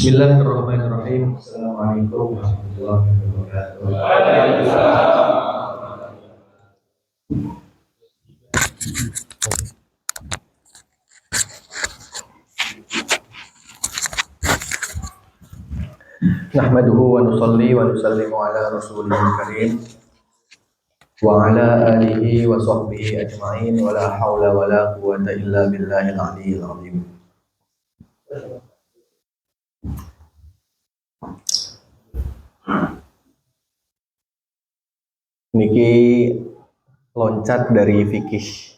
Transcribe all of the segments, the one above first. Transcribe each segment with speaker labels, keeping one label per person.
Speaker 1: Bismillahirrahmanirrahim. Assalamualaikum warahmatullahi wabarakatuh. Nahmaduhu wa nusalli wa nusallimu ala rasulil karim wa ala alihi wa sahbihi ajma'in wa la hawla wa la quwwata illa billahil aliyyil azim. Niki loncat dari fikih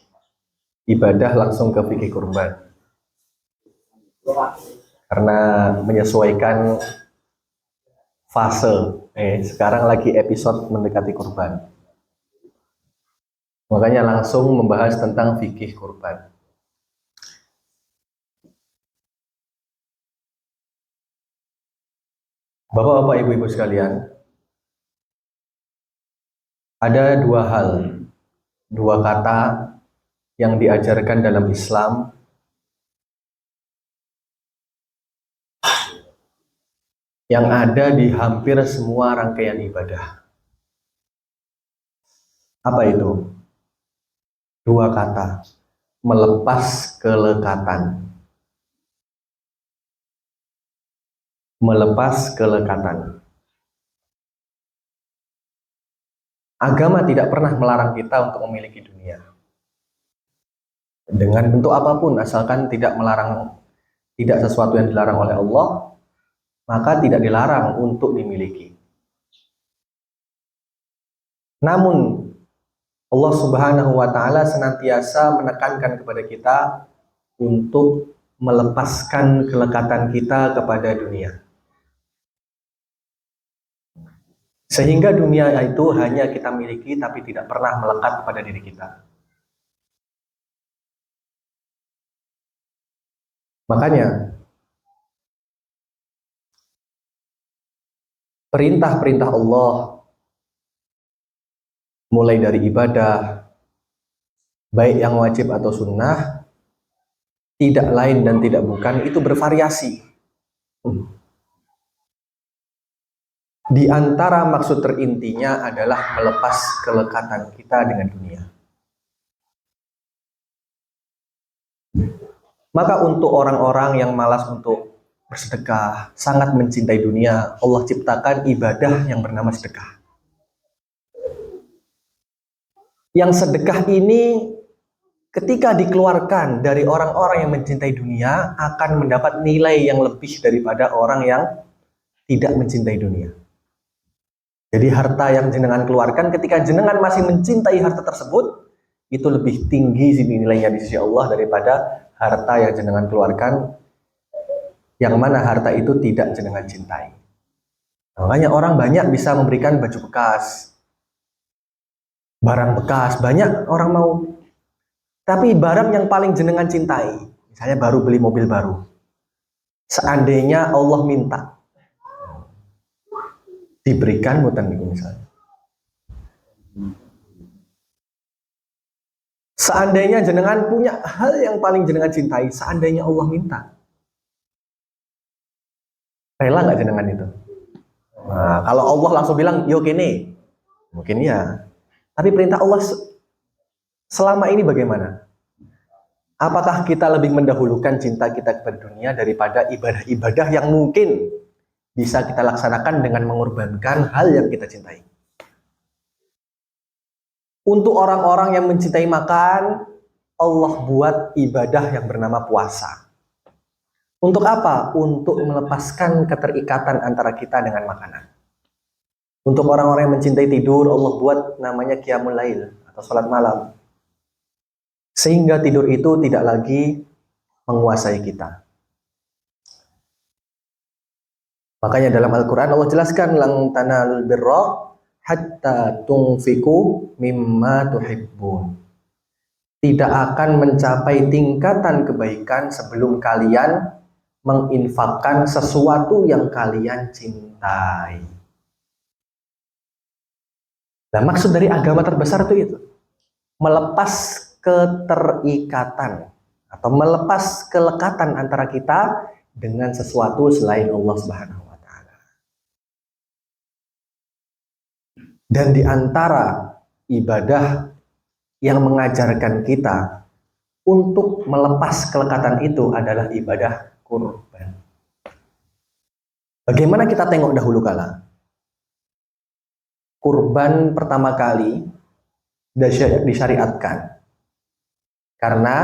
Speaker 1: ibadah langsung ke fikih kurban karena menyesuaikan fase. Sekarang lagi episode mendekati kurban, makanya langsung membahas tentang fikih kurban. Bapak-bapak, ibu-ibu sekalian, ada dua hal, dua kata yang diajarkan dalam Islam yang ada di hampir semua rangkaian ibadah. Apa itu? Dua kata, melepas kelekatan. Melepas kelekatan. Agama tidak pernah melarang kita untuk memiliki dunia. Dengan bentuk apapun, asalkan tidak sesuatu yang dilarang oleh Allah, maka tidak dilarang untuk dimiliki. Namun Allah Subhanahu wa Ta'ala senantiasa menekankan kepada kita untuk melepaskan kelekatan kita kepada dunia, sehingga dunia itu hanya kita miliki tapi tidak pernah melekat pada diri kita. Makanya perintah-perintah Allah, mulai dari ibadah, baik yang wajib atau sunnah, tidak lain dan tidak bukan, itu bervariasi. Di antara maksud terintinya adalah melepas kelekatan kita dengan dunia. Maka untuk orang-orang yang malas untuk bersedekah, sangat mencintai dunia, Allah ciptakan ibadah yang bernama sedekah. Yang sedekah ini ketika dikeluarkan dari orang-orang yang mencintai dunia akan mendapat nilai yang lebih daripada orang yang tidak mencintai dunia. Jadi harta yang jenengan keluarkan ketika jenengan masih mencintai harta tersebut, itu lebih tinggi nilainya di sisi Allah daripada harta yang jenengan keluarkan yang mana harta itu tidak jenengan cintai. Makanya orang banyak bisa memberikan baju bekas, barang bekas, banyak orang mau. Tapi barang yang paling jenengan cintai, misalnya baru beli mobil baru, seandainya Allah minta diberikan mutan itu misalnya. Seandainya jenengan punya hal yang paling jenengan cintai, seandainya Allah minta, rela nggak jenengan itu? Nah, kalau Allah langsung bilang, yo kene, mungkin ya. Tapi perintah Allah selama ini bagaimana? Apakah kita lebih mendahulukan cinta kita kepada dunia daripada ibadah-ibadah yang mungkin bisa kita laksanakan dengan mengorbankan hal yang kita cintai? Untuk orang-orang yang mencintai makan, Allah buat ibadah yang bernama puasa. Untuk apa? Untuk melepaskan keterikatan antara kita dengan makanan. Untuk orang-orang yang mencintai tidur, Allah buat namanya qiyamul lail atau salat malam, sehingga tidur itu tidak lagi menguasai kita. Makanya dalam Al-Quran Allah jelaskan, lang tanalul birra hatta tunfiku mimma tuhibbun. Tidak akan mencapai tingkatan kebaikan sebelum kalian menginfakkan sesuatu yang kalian cintai. Nah, maksud dari agama terbesar itu melepas keterikatan atau melepas kelekatan antara kita dengan sesuatu selain Allah Subhanahu wa taala. Dan di antara ibadah yang mengajarkan kita untuk melepas kelekatan itu adalah ibadah kurban. Bagaimana kita tengok dahulu kala? Kurban pertama kali disyariatkan karena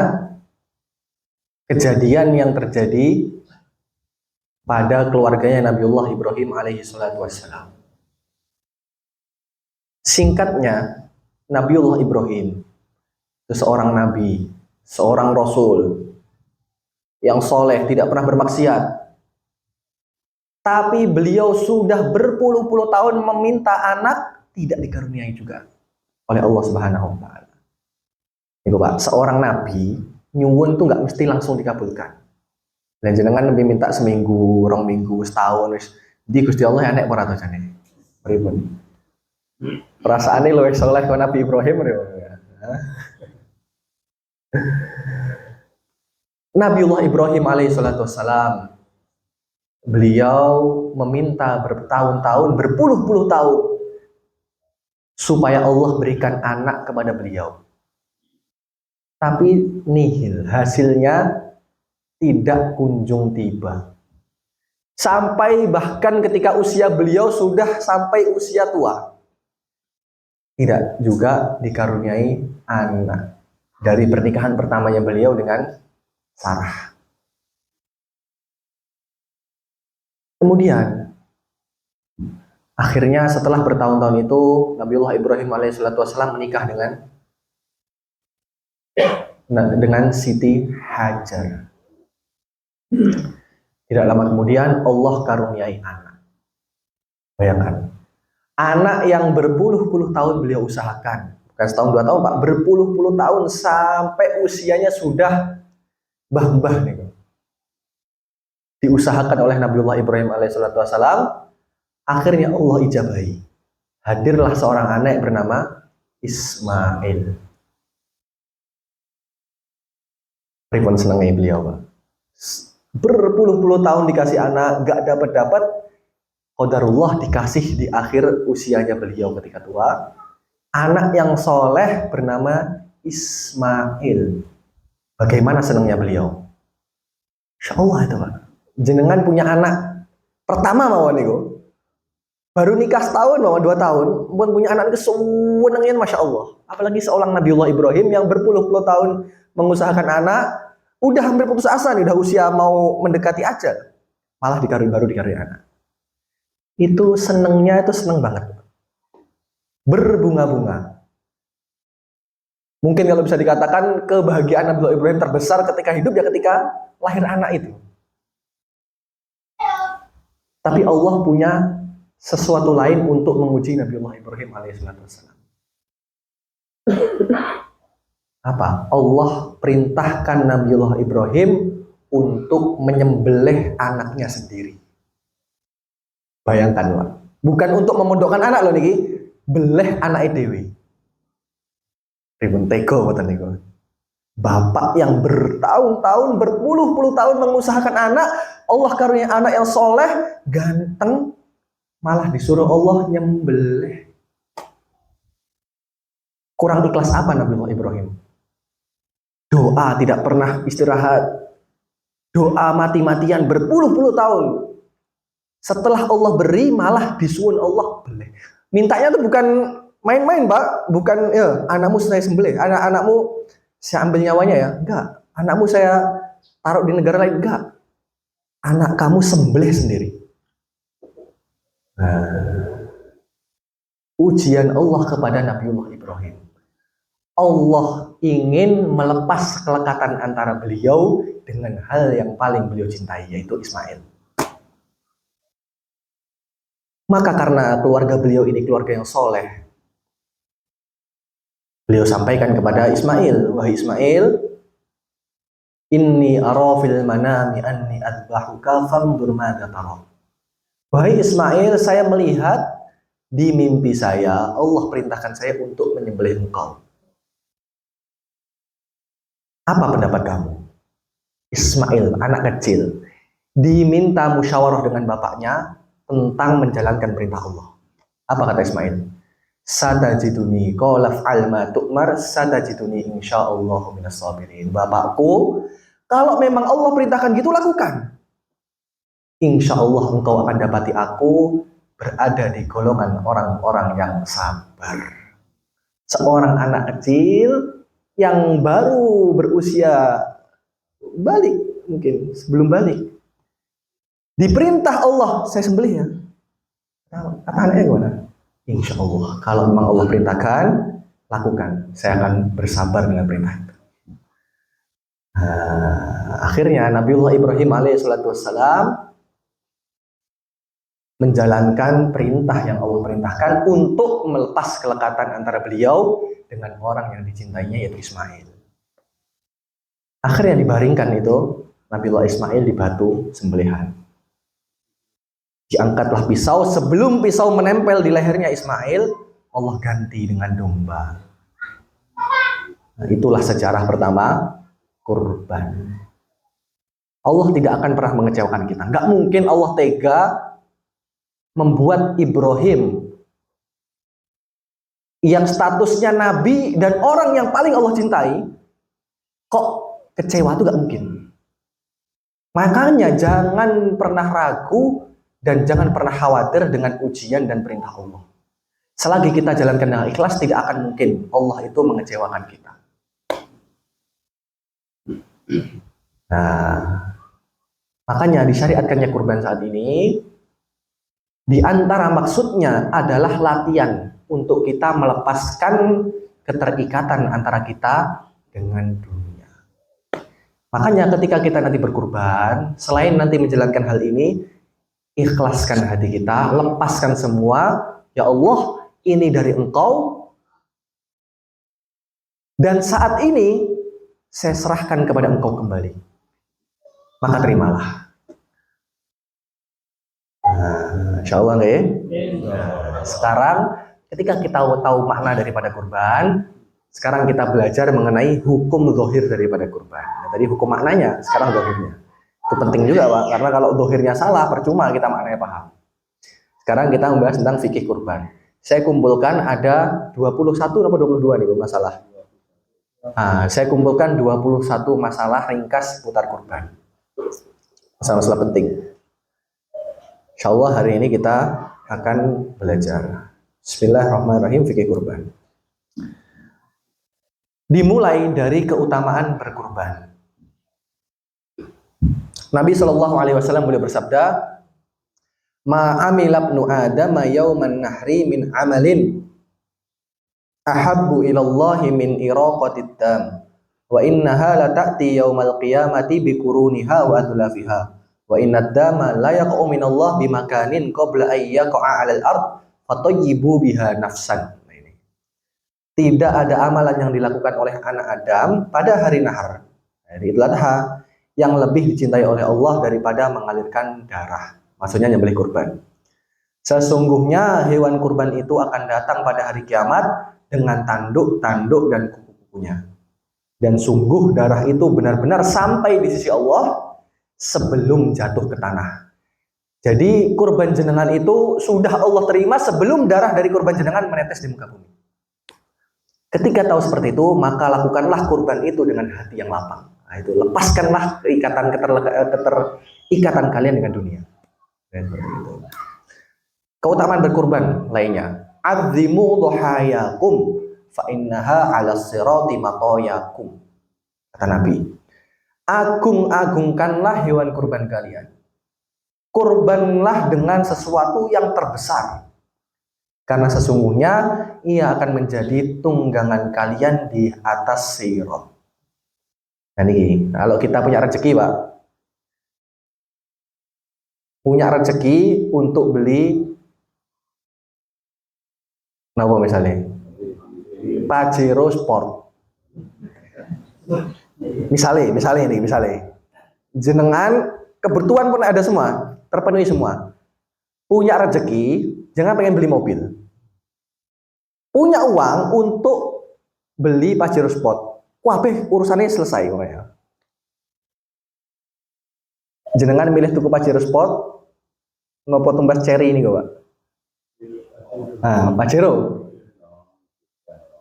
Speaker 1: kejadian yang terjadi pada keluarganya Nabiullah Ibrahim alaihi salatu wassalam. Singkatnya, Nabiullah Ibrahim itu seorang nabi, seorang rasul yang soleh, tidak pernah bermaksiat. Tapi beliau sudah berpuluh-puluh tahun meminta anak, tidak dikaruniai juga oleh Allah Subhanahu wa taala. Itu Pak, seorang nabi nyuwun tuh nggak mesti langsung dikabulkan. Dan jenengan lebih minta seminggu, 2 minggu, setahun wis. Di Gusti Allah enek ora to jane. Pripun? Perasaane luwih saleh karo Nabi Ibrahim ya. Nabiullah Ibrahim alaihi salatu wassalam, beliau meminta bertahun-tahun, berpuluh-puluh tahun supaya Allah berikan anak kepada beliau. Tapi nihil, hasilnya tidak kunjung tiba. Sampai bahkan ketika usia beliau sudah sampai usia tua, tidak juga dikaruniai anak dari pernikahan pertamanya beliau dengan Sarah. Kemudian akhirnya setelah bertahun-tahun itu Nabiullah Ibrahim alaihissalam menikah dengan Siti Hajar. Tidak lama kemudian Allah karuniai anak. Bayangkan, anak yang berpuluh-puluh tahun beliau usahakan, bukan setahun 2 tahun Pak, berpuluh-puluh tahun sampai usianya sudah bah-bah nih. Diusahakan oleh Nabiullah Ibrahim alaihissalam, akhirnya Allah ijabahi. Hadirlah seorang anak bernama Ismail. Pripun senengnya beliau Pak. Berpuluh-puluh tahun dikasih anak, gak dapat-dapat. Qadarullah dikasih di akhir usianya beliau ketika tua, anak yang soleh bernama Ismail. Bagaimana senangnya beliau? Insya Allah itu Pak. Jenengan punya anak pertama mawon niku. Baru nikah setahun mawon 2 tahun, pun punya anak kesenengan Masya Allah. Apalagi seorang Nabiullah Ibrahim yang berpuluh-puluh tahun mengusahakan anak, udah hampir putus asa nih, udah usia mau mendekati ajal, malah baru dikaruniai anak. Itu senengnya itu seneng banget, berbunga-bunga. Mungkin kalau bisa dikatakan kebahagiaan Nabiullah Ibrahim terbesar ketika hidup ya ketika lahir anak itu. Tapi Allah punya sesuatu lain untuk menguji Nabiullah Ibrahim alaihissalam. Apa? Allah perintahkan Nabiullah Ibrahim untuk menyembelih anaknya sendiri. Bayangkan Pak, bukan untuk memondokkan anak loh niki, beleh anak dewi. Ribun teko boten niku. Bapak yang bertahun-tahun, berpuluh-puluh tahun mengusahakan anak, Allah karunia anak yang soleh, ganteng, malah disuruh Allah nyembelih. Kurang ikhlas apa Nabiullah Ibrahim? Doa tidak pernah istirahat, doa mati-matian berpuluh-puluh tahun. Setelah Allah beri, malah disuruh Allah beleh. Mintanya tuh bukan main-main Pak, bukan ya anakmu saya sembelih, anakmu saya ambil nyawanya ya, enggak. Anakmu saya taruh di negara lain, enggak. Anak kamu sembelih sendiri. Nah, ujian Allah kepada Nabiullah Ibrahim. Allah ingin melepas kelekatan antara beliau dengan hal yang paling beliau cintai, yaitu Ismail. Maka karena keluarga beliau ini keluarga yang soleh, beliau sampaikan kepada Ismail, wahai Ismail, inni ara fil manami anni adbahuka fanzur madza tara. Wahai Ismail, saya melihat di mimpi saya, Allah perintahkan saya untuk menyembelih engkau. Apa pendapat kamu? Ismail, anak kecil diminta musyawarah dengan bapaknya tentang menjalankan perintah Allah. Apa kata Ismail? Satajiduni qala fa'al ma tu'mar satajiduni insyaallah minas sabirin. Bapakku, kalau memang Allah perintahkan gitu lakukan. Insya Allah engkau akan dapati aku berada di golongan orang-orang yang sabar. Seorang anak kecil yang baru berusia balik, mungkin sebelum balik, diperintah Allah, saya sembelih ya. Kata anaknya gimana? Insya Allah, kalau memang Allah perintahkan, lakukan. Saya akan bersabar dengan perintah itu. Akhirnya Nabiullah Ibrahim alaihissalam menjalankan perintah yang Allah perintahkan untuk melepas kelekatan antara beliau dengan orang yang dicintainya, yaitu Ismail. Akhirnya dibaringkan itu Nabiullah Ismail di batu sembelihan. Diangkatlah pisau, sebelum pisau menempel di lehernya Ismail, Allah ganti dengan domba. Nah, itulah sejarah pertama kurban. Allah tidak akan pernah mengecewakan kita. Nggak mungkin Allah tega membuat Ibrahim yang statusnya nabi dan orang yang paling Allah cintai kok kecewa, itu gak mungkin. Makanya jangan pernah ragu dan jangan pernah khawatir dengan ujian dan perintah Allah. Selagi kita jalankan dengan ikhlas, tidak akan mungkin Allah itu mengecewakan kita. Nah, makanya disyariatkannya kurban saat ini, di antara maksudnya adalah latihan untuk kita melepaskan keterikatan antara kita dengan dunia. Makanya ketika kita nanti berkurban, selain nanti menjalankan hal ini, ikhlaskan hati kita, lepaskan semua. Ya Allah, ini dari Engkau, dan saat ini saya serahkan kepada Engkau kembali. Maka terimalah. Insya Allah nggak ya? Sekarang ketika kita tahu makna daripada kurban, sekarang kita belajar mengenai hukum zahir daripada kurban. Nah, tadi hukum maknanya, sekarang zahirnya. Itu penting juga Pak, karena kalau zahirnya salah, percuma kita maknanya paham. Sekarang kita membahas tentang fikih kurban. Saya kumpulkan ada 21 atau 22 nih masalah. Saya kumpulkan 21 masalah ringkas seputar kurban. Masalah-masalah penting. Insya Allah hari ini kita akan belajar. Bismillahirrahmanirrahim, fikih kurban. Dimulai dari keutamaan berkurban. Nabi Shallallahu Alaihi Wasallam beliau bersabda, "Ma'amila ibnu Adam yauman nahri min amalin ahabbu ilallahi min iraqatid dam wa innaha la ta'ti yaumal qiyamati biquruniha wa adlafiha. Wa inna dama la yaqa'u minallah bimakanin qabla ay yaqa'a 'alal ard fatayyibu biha nafsan." Tidak ada amalan yang dilakukan oleh anak Adam pada hari nahar, hari Idul Adha, yang lebih dicintai oleh Allah daripada mengalirkan darah. Maksudnya nyembelih kurban. Sesungguhnya hewan kurban itu akan datang pada hari kiamat dengan tanduk-tanduk dan kuku-kukunya. Dan sungguh darah itu benar-benar sampai di sisi Allah sebelum jatuh ke tanah. Jadi kurban jenengan itu sudah Allah terima sebelum darah dari kurban jenengan menetes di muka bumi. Ketika tahu seperti itu, maka lakukanlah kurban itu dengan hati yang lapang. Nah, itu lepaskanlah keterikatan kalian dengan dunia. Dan seperti itu. Keutamaan berkurban lainnya, azimu dhuhayakum fa innaha 'alas sirati matayakum. Kata Nabi, agung-agungkanlah hewan kurban kalian. Kurbanlah dengan sesuatu yang terbesar. Karena sesungguhnya ia akan menjadi tunggangan kalian di atas sirat. Nah ini, kalau kita punya rezeki Pak, punya rezeki untuk beli apa misalnya Pajero Sport, misalnya jenengan kebutuhan pun ada semua, terpenuhi semua, punya rezeki, jangan pengen beli mobil, punya uang untuk beli Pajero Sport, wabeh urusannya selesai pokoknya. Jenengan milih tuku Pajero Sport nopo tumbas cherry ini kok, Pak? Pajero.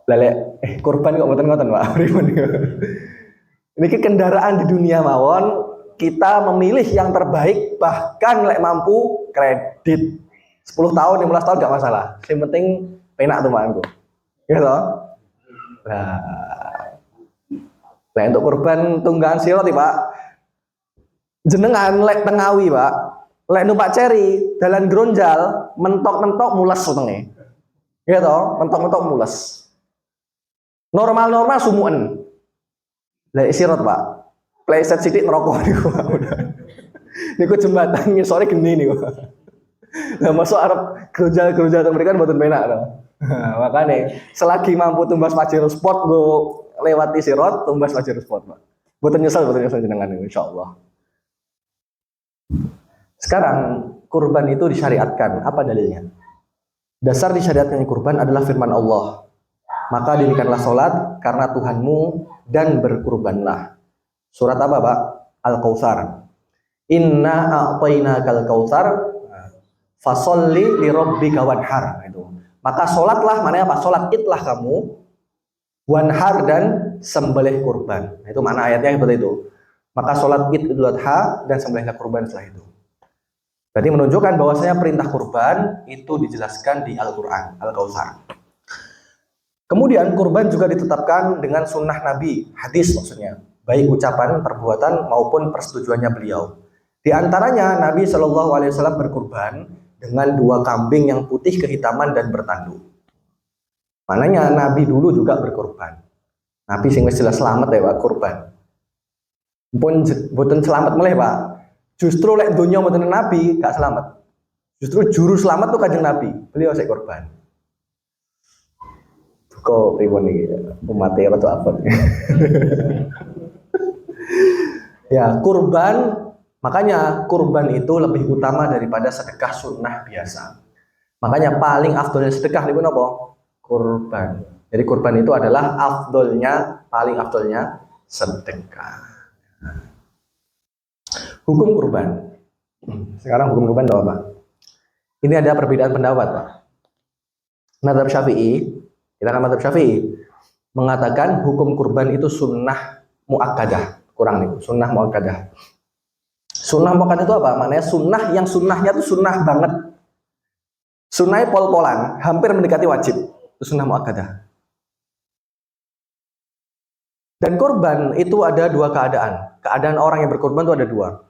Speaker 1: Lele kurban kok mboten-mboten, Pak. Pripun niku? Niki kendaraan di dunia mawon, kita memilih yang terbaik, bahkan lek mampu kredit 10 tahun, 15 tahun gak masalah. Yang penting penak tuh mangku. Gitu. Nah, untuk kurban tunggangan sirot Pak. Jenengan lek tengawi, Pak. Lek numpak ceri, dalan gronjal, mentok-mentok mules wetenge. Gitu, mentok-mentok mules. Normal-normal sumuken. Lek sirot, Pak. Playset sidik ngerokok niku, Pak. Niku jembatan ngisore geni niku. Nah, masuk Arab gerunjal-gerunjal mereka mboten penak to. Makanya selagi mampu tumbas Pajero Sport go lewati sirot, tumbas Pajero Sport, Pak. Mboten nyesal jenengan insyaallah. Sekarang kurban itu disyariatkan. Apa dalilnya? Dasar disyariatkannya kurban adalah firman Allah. Maka dirikanlah sholat karena Tuhanmu dan berkurbanlah. Surat apa, Pak? Al-Kautsar. Inna a'tainakal kautsar fasholli li rabbika wanhar. Itu. Maka sholatlah, mana apa? Sholat idlah kamu, wanhar dan sembelih kurban. Itu mana ayatnya seperti itu. Maka sholat id idul adha dan sembelihlah kurban setelah itu. Berarti menunjukkan bahwasanya perintah kurban itu dijelaskan di Al-Quran, Al-Kautsar. Kemudian kurban juga ditetapkan dengan sunnah Nabi, hadis maksudnya, baik ucapan, perbuatan maupun persetujuannya beliau. Di antaranya Nabi Shallallahu Alaihi Wasallam berkurban dengan 2 kambing yang putih kehitaman dan bertanduk. Mananya Nabi dulu juga berkurban. Nabi sing wis jelas selamat ya Pak kurban. Pun boten selamat mulai Pak. Justru lek donya mboten Nabi gak selamat. Justru juru selamat tuh Kanjeng Nabi. Beliau sik kurban. Kok pripun iki umat e rada abot. Ya, kurban, makanya kurban itu lebih utama daripada sedekah sunnah biasa. Makanya paling afdolnya sedekah niku napa? Kurban. Jadi kurban itu adalah afdolnya, paling afdolnya sedekah. Hukum kurban. Sekarang hukum kurban itu apa? Ini ada perbedaan pendapat, Pak. Mazhab Syafi'i, kita kan mazhab Syafi'i mengatakan hukum kurban itu sunnah muakkadah. Kurang nih, sunnah muakkadah. Sunnah muakkadah itu apa? Maknanya sunnah yang sunnahnya itu sunnah banget. Sunnahnya pol-polan, hampir mendekati wajib. Itu sunnah muakkadah. Dan kurban itu ada 2 keadaan. Keadaan orang yang berkurban itu ada 2.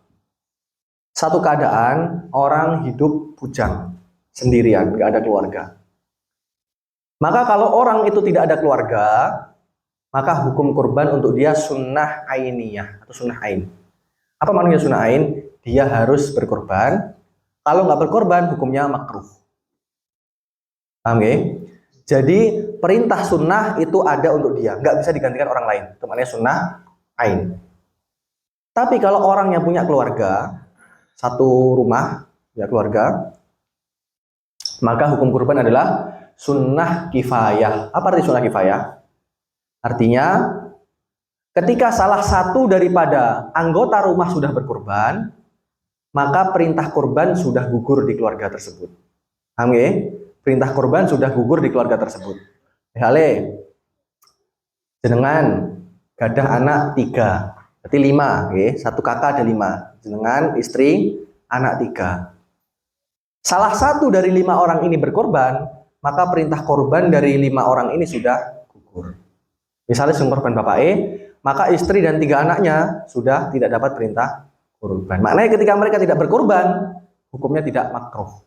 Speaker 1: Satu keadaan orang hidup bujang, sendirian, nggak ada keluarga. Maka kalau orang itu tidak ada keluarga, maka hukum kurban untuk dia sunnah ainiyah atau sunnah ain. Apa maknanya sunnah ain? Dia harus berkorban. Kalau nggak berkorban, hukumnya makruh. Paham ya? Jadi perintah sunnah itu ada untuk dia, nggak bisa digantikan orang lain. Itu maknanya sunnah ain. Tapi kalau orang yang punya keluarga, satu rumah, ya keluarga, maka hukum kurban adalah sunnah kifayah. Apa arti sunnah kifayah? Artinya ketika salah satu daripada anggota rumah sudah berkurban, maka perintah kurban sudah gugur di keluarga tersebut. Paham ya? Perintah kurban sudah gugur di keluarga tersebut. Misalnya, jenengan gadah anak 3, berarti 5, okay? Satu kakak ada 5. Jenengan, istri, anak 3. Salah satu dari 5 orang ini berkorban, maka perintah korban dari 5 orang ini sudah gugur. Misalnya sing korban bapake, maka istri dan 3 anaknya sudah tidak dapat perintah korban. Maknanya ketika mereka tidak berkorban, hukumnya tidak makruh.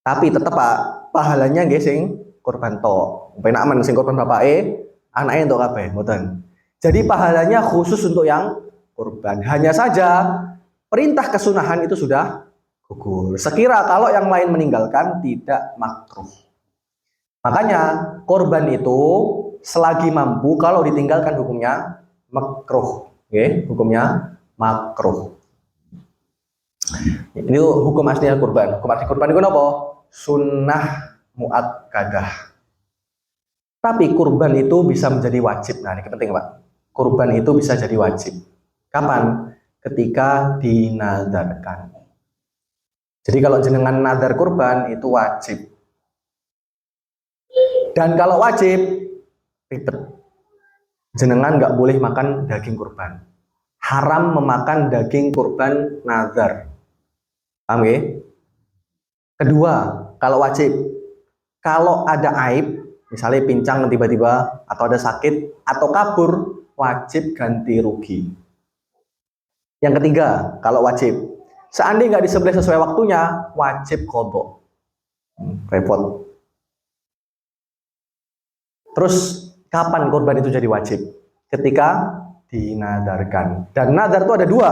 Speaker 1: Tapi tetap Pak, pahalanya nggih sing korban tok. Penak men sing korban bapake, anaknya entuk kabeh, mboten. Jadi pahalanya khusus untuk yang korban. Hanya saja perintah kesunahan itu sudah gugur. Sekira kalau yang lain meninggalkan tidak makruh. Makanya korban itu selagi mampu kalau ditinggalkan hukumnya makruh. Oke, hukumnya makruh. Ini hukum aslinya kurban. Hukum asli kurban itu apa? Sunnah muakkadah. Tapi kurban itu bisa menjadi wajib. Nah, ini penting Pak. Kurban itu bisa jadi wajib. Kapan? ketika dinadarkan. Jadi kalau jenengan nadar kurban itu wajib. Dan kalau wajib, ribet. Jenengan nggak boleh makan daging kurban. Haram memakan daging kurban nadar. Paham ya? Kedua, kalau wajib, kalau ada aib, misalnya pincang tiba-tiba, atau ada sakit, atau kabur, wajib ganti rugi. Yang ketiga, kalau wajib, seandainya nggak disembelih sesuai waktunya, wajib qadha. Repot. Terus, kapan kurban itu jadi wajib? Ketika dinadarkan. Dan nadar itu ada dua.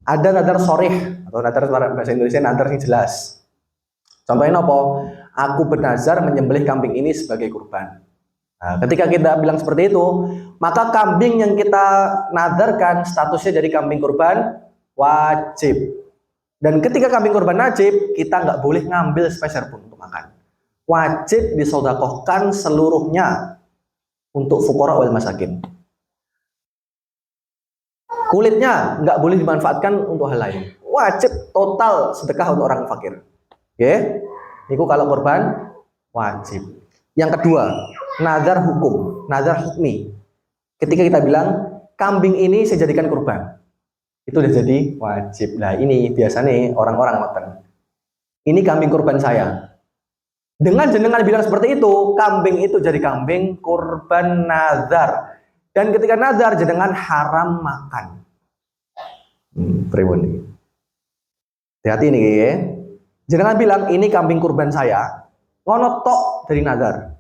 Speaker 1: Ada nadar sharih, atau nadar bahasa Indonesia nadar yang jelas. Contohnya apa? Aku bernazar menyembelih kambing ini sebagai kurban. Nah, ketika kita bilang seperti itu, maka kambing yang kita nadarkan statusnya jadi kambing kurban wajib. Dan ketika kambing kurban wajib, kita nggak boleh ngambil sepeser pun untuk makan. Wajib disedekahkan seluruhnya untuk fuqara wal masakin. Kulitnya nggak boleh dimanfaatkan untuk hal lain. Wajib total sedekah untuk orang fakir. Oke, itu kalau kurban wajib. Yang kedua, nazar hukum, nazar hukmi. Ketika kita bilang kambing ini saya jadikan kurban, itu udah jadi wajib. Nah ini biasanya orang-orang makan. Ini kambing kurban saya. Dengan jenengan bilang seperti itu, kambing itu jadi kambing kurban nazar. Dan ketika nazar jenengan haram makan. Pribun. Hati-hati nih ya. Jenengan bilang ini kambing kurban saya, ngono tok dari nazar.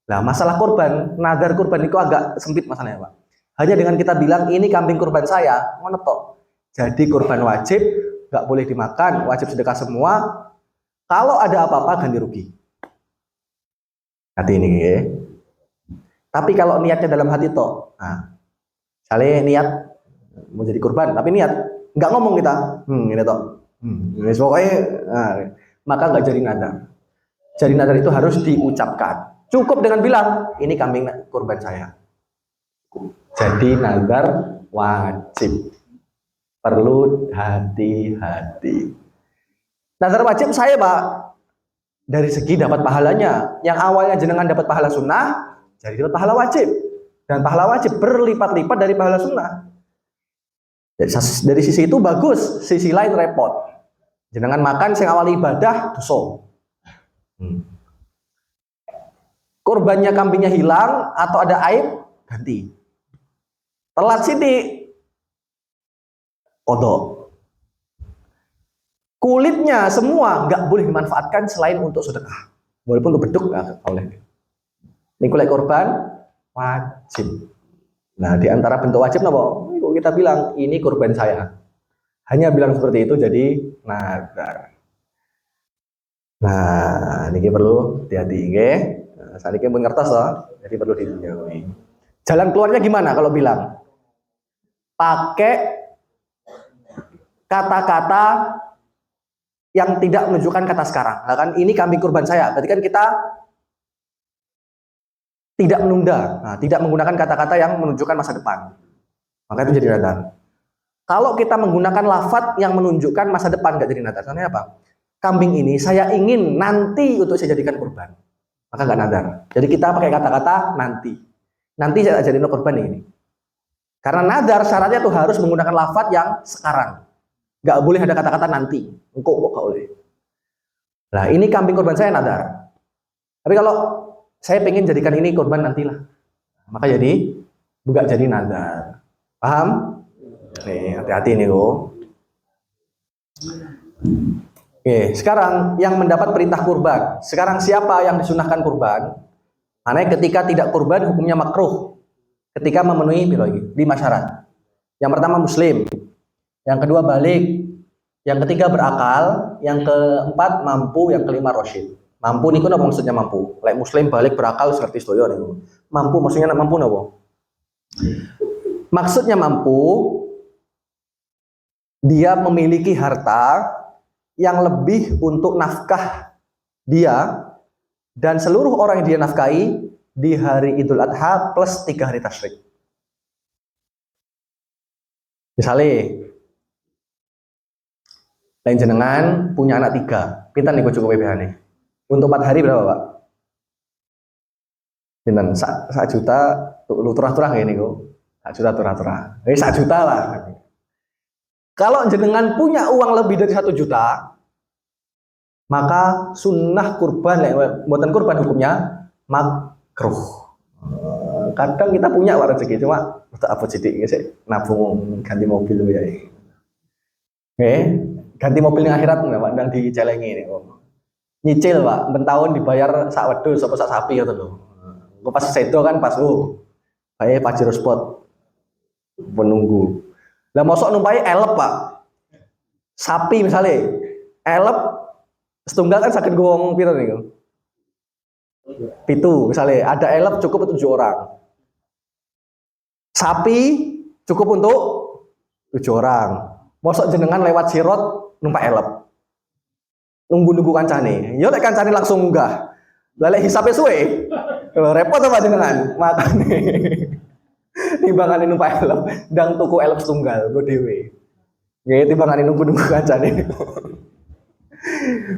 Speaker 1: Nah masalah kurban, nazar kurban itu agak sempit masalahnya Pak. Hanya dengan kita bilang ini kambing kurban saya, ngono tok. Jadi kurban wajib, nggak boleh dimakan, wajib sedekah semua. Kalau ada apa-apa ganti rugi. Hati ini ya. Tapi kalau niatnya dalam hati tok, nah, misalnya niat mau jadi kurban, tapi niat nggak ngomong kita, ini tok. Pokoknya, nah, maka nggak jadi nadar. Jadi nadar itu harus diucapkan. Cukup dengan bilang, ini kambing kurban saya. Jadi nadar wajib. Perlu hati-hati. Nadar wajib saya Pak, dari segi dapat pahalanya. Yang awalnya jenengan dapat pahala sunnah, jadi dapat pahala wajib. Dan pahala wajib berlipat-lipat dari pahala sunnah. Dari sisi itu bagus, sisi lain repot. Jenengan makan sing awal ibadah dosa. Kurbannya kambingnya hilang atau ada aib ganti. Telat sithik kodok. Kulitnya semua nggak boleh dimanfaatkan selain untuk sedekah. Walaupun untuk beduk nggak boleh. Ini kulit kurban wajib. Nah di antara bentuk wajib napa? Kita bilang ini kurban saya. Hanya bilang seperti itu jadi nadar. Nah, ini perlu hati-hati nggih. Nah, saat ini pun ngertos loh, jadi perlu ditinjau. Jalan keluarnya gimana kalau bilang? Pakai kata-kata yang tidak menunjukkan kata sekarang. Nah, kan ini kambing kurban saya. Berarti kan kita tidak menunda, tidak menggunakan kata-kata yang menunjukkan masa depan. Maka itu jadi nadar. Kalau kita menggunakan lafadz yang menunjukkan masa depan nggak jadi nadar. Contohnya apa? Kambing ini saya ingin nanti untuk saya jadikan kurban. Maka nggak nadar. Jadi kita pakai kata-kata nanti. Nanti saya jadikan kurban ini. Karena nadar syaratnya tuh harus menggunakan lafadz yang sekarang. Nggak boleh ada kata-kata nanti. Engkau nggak boleh. Nah ini kambing kurban saya nadar. Tapi kalau saya pengen jadikan ini kurban nantilah. Maka jadi bukan jadi nadar. Paham? Nih, hati-hati nih kok. Oke, sekarang yang mendapat perintah kurban. Sekarang siapa yang disunahkan kurban? Karena ketika tidak kurban hukumnya makruh. Ketika memenuhi 5 syarat. Yang pertama muslim, yang kedua balik, yang ketiga berakal, yang keempat mampu, yang kelima rasyid. Mampu niku napa maksudnya mampu? Lek muslim balik berakal seperti sedaya niku. Mampu maksudnya mampu napa? Maksudnya mampu, dia memiliki harta yang lebih untuk nafkah dia dan seluruh orang yang dia nafkahi di hari Idul Adha plus 3 hari tasyrik. Misalnya, lain jenengan punya anak 3, pinten niku cukup PPh nih? Untuk 4 hari berapa Pak? Pinten? 1 juta, lu turah-turah kayak niku. 1 juta turah-turah. 1 juta lah. Kalau jenengan punya uang lebih dari 1 juta, maka sunnah kurban, buatan kurban hukumnya makruh. Kadang kita punya Pak rezeki, cuma apa sidik sih nabung ganti mobil ya. Oke, ganti mobil yang akhirat nggak Pak, dan dicelengi ini. Nyicil Pak, bentahun dibayar sak wedhus apa sak sapi gitu loh. Gue pas sedo kan pas kayak Pajero Spot menunggu. Lah mosok numpai elep Pak. Sapi misalnya, elep setunggal kan sakit gowong piro nih. Pitu misalnya, ada elep cukup 7 orang. Sapi cukup untuk 7 orang. Mosok jenengan lewat sirot numpak elep. Nunggu kancane. Yo lek kancane langsung munggah. Lah lek hisabe suwe. Repot apa jenengan? Makane timbangane numpak elep ndang tuku elep setunggal go dhewe. Nggih timbangane nunggu kancane.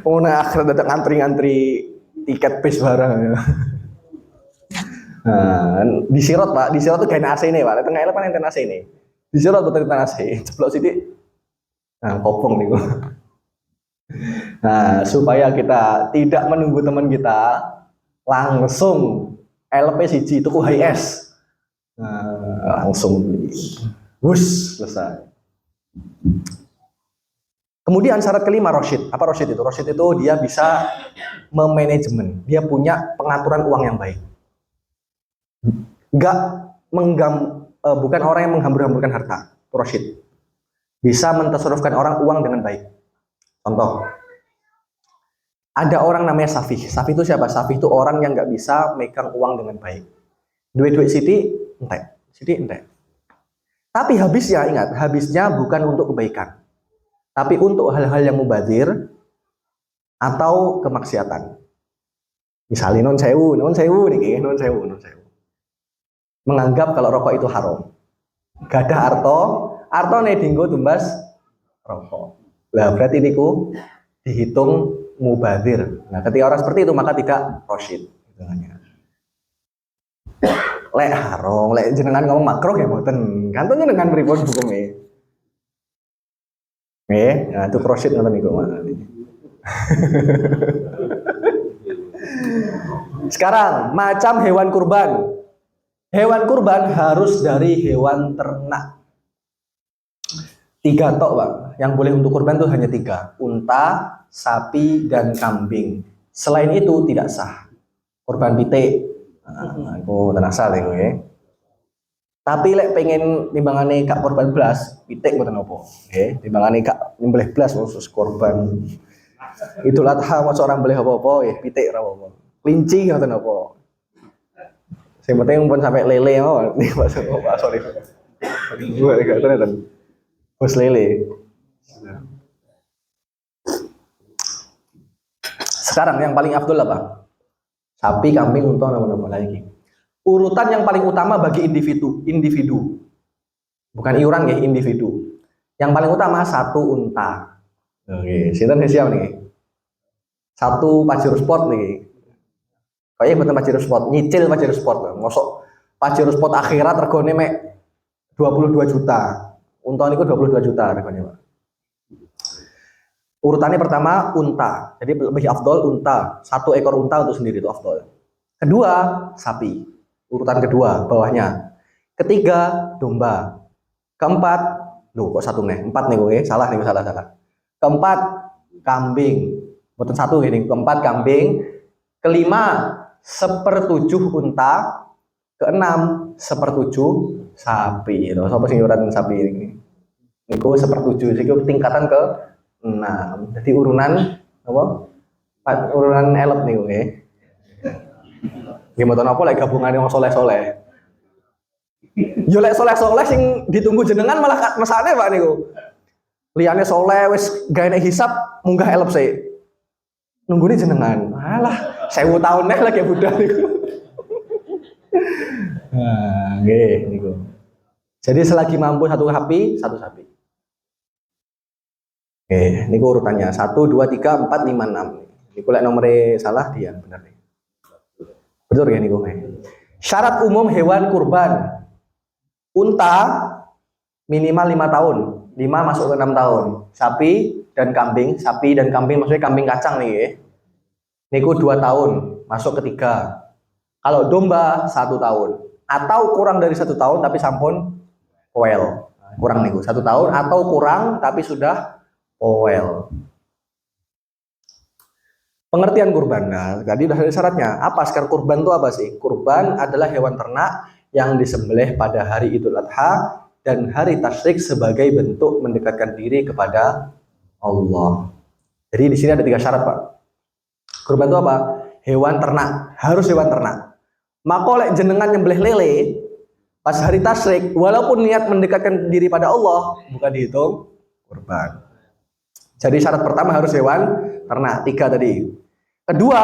Speaker 1: Oh nah akhirnya datang ngantri tiket bis barang. Nah, di sirot Pak, di sirot tuh kayak AC nih Pak, tengah elep kan enten AC nih. Di sirot tuh enten AC, ceplok sidik. Nah, kopong nih gua. Nah, supaya kita tidak menunggu teman kita, langsung LP siji tuku HS. Nah, langsung beli. Wus, selesai. Kemudian syarat kelima Rosyid. Apa Rosyid itu? Rosyid itu dia bisa memanajemen. Dia punya pengaturan uang yang baik. Bukan orang yang menghambur-hamburkan harta. Rosyid. Bisa mentasarrufkan orang uang dengan baik. Contoh. Ada orang namanya Safih. Safih itu siapa? Safih itu orang yang nggak bisa megang uang dengan baik. Duit-duit Siti, entek. Tapi habisnya, ingat, habisnya bukan untuk kebaikan. Tapi untuk hal-hal yang mubazir atau kemaksiatan. Misalnya non sewu nih, non sewu. Menganggap kalau rokok itu haram. Gadah arto nih dinggo tumbas rokok. Lah berarti niku dihitung mubazir. Nah, ketika orang seperti itu maka tidak rosyid. Lek haram, lek jenengan ngomong makruh ya mboten. Kantonnya dengan pripun hukume. Nah itu rosyid ngoten niku. Sekarang macam hewan kurban. Hewan kurban harus dari hewan ternak. 3 tok Pak. Yang boleh untuk kurban itu hanya 3. Unta, sapi, dan kambing. Selain itu tidak sah. Kurban pitik. Aku tenang asal ya. Tapi lek pengen timbangane kak korban belas, pitik mboten apa. Nggih, timbangane kak nyembelih belas khusus korban. Idul Adha maca orang boleh apa-apa, ya pitik ora apa-apa. Kelinci ngoten apa. Sing penting pun sampai lele oh, Pak sorry. Gua gak ternyata. Bos lele. Sekarang yang paling afdol apa? Sapi, kambing, unta, apa lagi. Urutan yang paling utama bagi individu. Bukan iuran ya, individu. Yang paling utama 1 unta. Oke, sinten siapa nih? 1 Pajero Sport nih. Kayaknya betul Pajero Sport, nyicil Pajero Sport. Mosok Pajero Sport akhirat regane mek 22 juta. Unta niku 22 juta regane, Pak. Urutannya pertama unta, jadi lebih afdol unta, 1 ekor unta untuk sendiri itu afdol. Kedua sapi, urutan kedua bawahnya. Ketiga domba. Keempat, kok 1 nih, 4 nih gue, salah. Keempat kambing, bukan 1 ini. Keempat kambing. Kelima 1/7 unta. Keenam 1/7 sapi. Loh, siapa sih urutan sapi ini? Niku 1/7, jadi tingkatan ke 6. Jadi urunan apa? Urunan elep nih oke. Gimana apa lek gabungane wong soleh-soleh. Yo lek soleh-soleh sing ditunggu jenengan malah mesane Pak niku. Liyane soleh wis gawe nek hisab munggah elep sik. Nunggune jenengan. Alah, 1000 tahun neh lagi budak niku. Nah, nggih niku. Jadi selagi mampu satu sapi. Oke, ini urutannya 1, 2, 3, 4, 5, 6. Ini lek nomornya salah dia benar nih. Betul ya niku. Syarat umum hewan kurban. Unta minimal 5 tahun, 5 masuk ke 6 tahun. Sapi dan kambing maksudnya kambing kacang nih ya. Niku 2 tahun, masuk ke 3. Kalau domba 1 tahun atau kurang dari 1 tahun tapi sampun poel. Kurang niku 1 tahun atau kurang tapi sudah poel. Pengertian kurban. Nah, tadi udah ada syaratnya. Apa sekarang kurban itu apa sih? Kurban adalah hewan ternak yang disembelih pada hari Idul Adha dan hari Tasyrik sebagai bentuk mendekatkan diri kepada Allah. Jadi di sini ada 3 syarat, Pak. Kurban itu apa? Hewan ternak, harus hewan ternak. Maka lek jenengan nyembelih lele pas hari Tasyrik, walaupun niat mendekatkan diri pada Allah, bukan dihitung kurban. Jadi syarat pertama harus hewan ternak, 3 tadi. Kedua,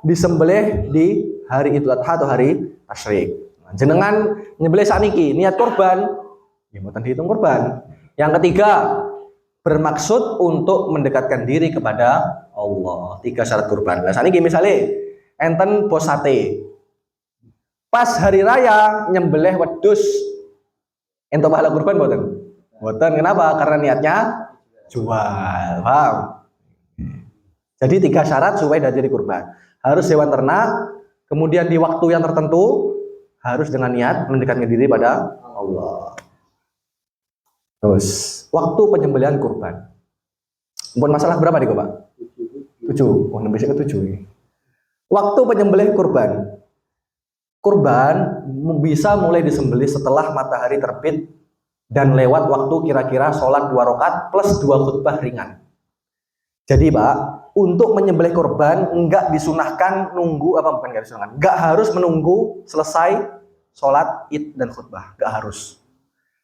Speaker 1: disembelih di hari Idul Adha atau hari Tasyrik. Jenengan nyembelih saniki, niat kurban, ya mboten dihitung kurban. Yang ketiga, bermaksud untuk mendekatkan diri kepada Allah. 3 syarat kurban. Nah, saniki misalnya enten bos sate. Pas hari raya nyembelih wedhus, ento pahala kurban mboten? Mboten. Kenapa? Karena niatnya jual. Paham? Jadi 3 syarat supaya jadi kurban. Harus hewan ternak, kemudian di waktu yang tertentu, harus dengan niat mendekatkan diri pada Allah. Terus, waktu penyembelihan kurban. Bukan masalah berapa nih, Pak? 7. Oh, bisa ke 7 ini. Waktu penyembelih kurban. Kurban bisa mulai disembelih setelah matahari terbit dan lewat waktu kira-kira sholat 2 rakaat plus 2 khutbah ringan. Jadi, Pak, untuk menyembelih kurban enggak disunahkan nunggu enggak harus menunggu selesai sholat id dan khutbah, enggak harus.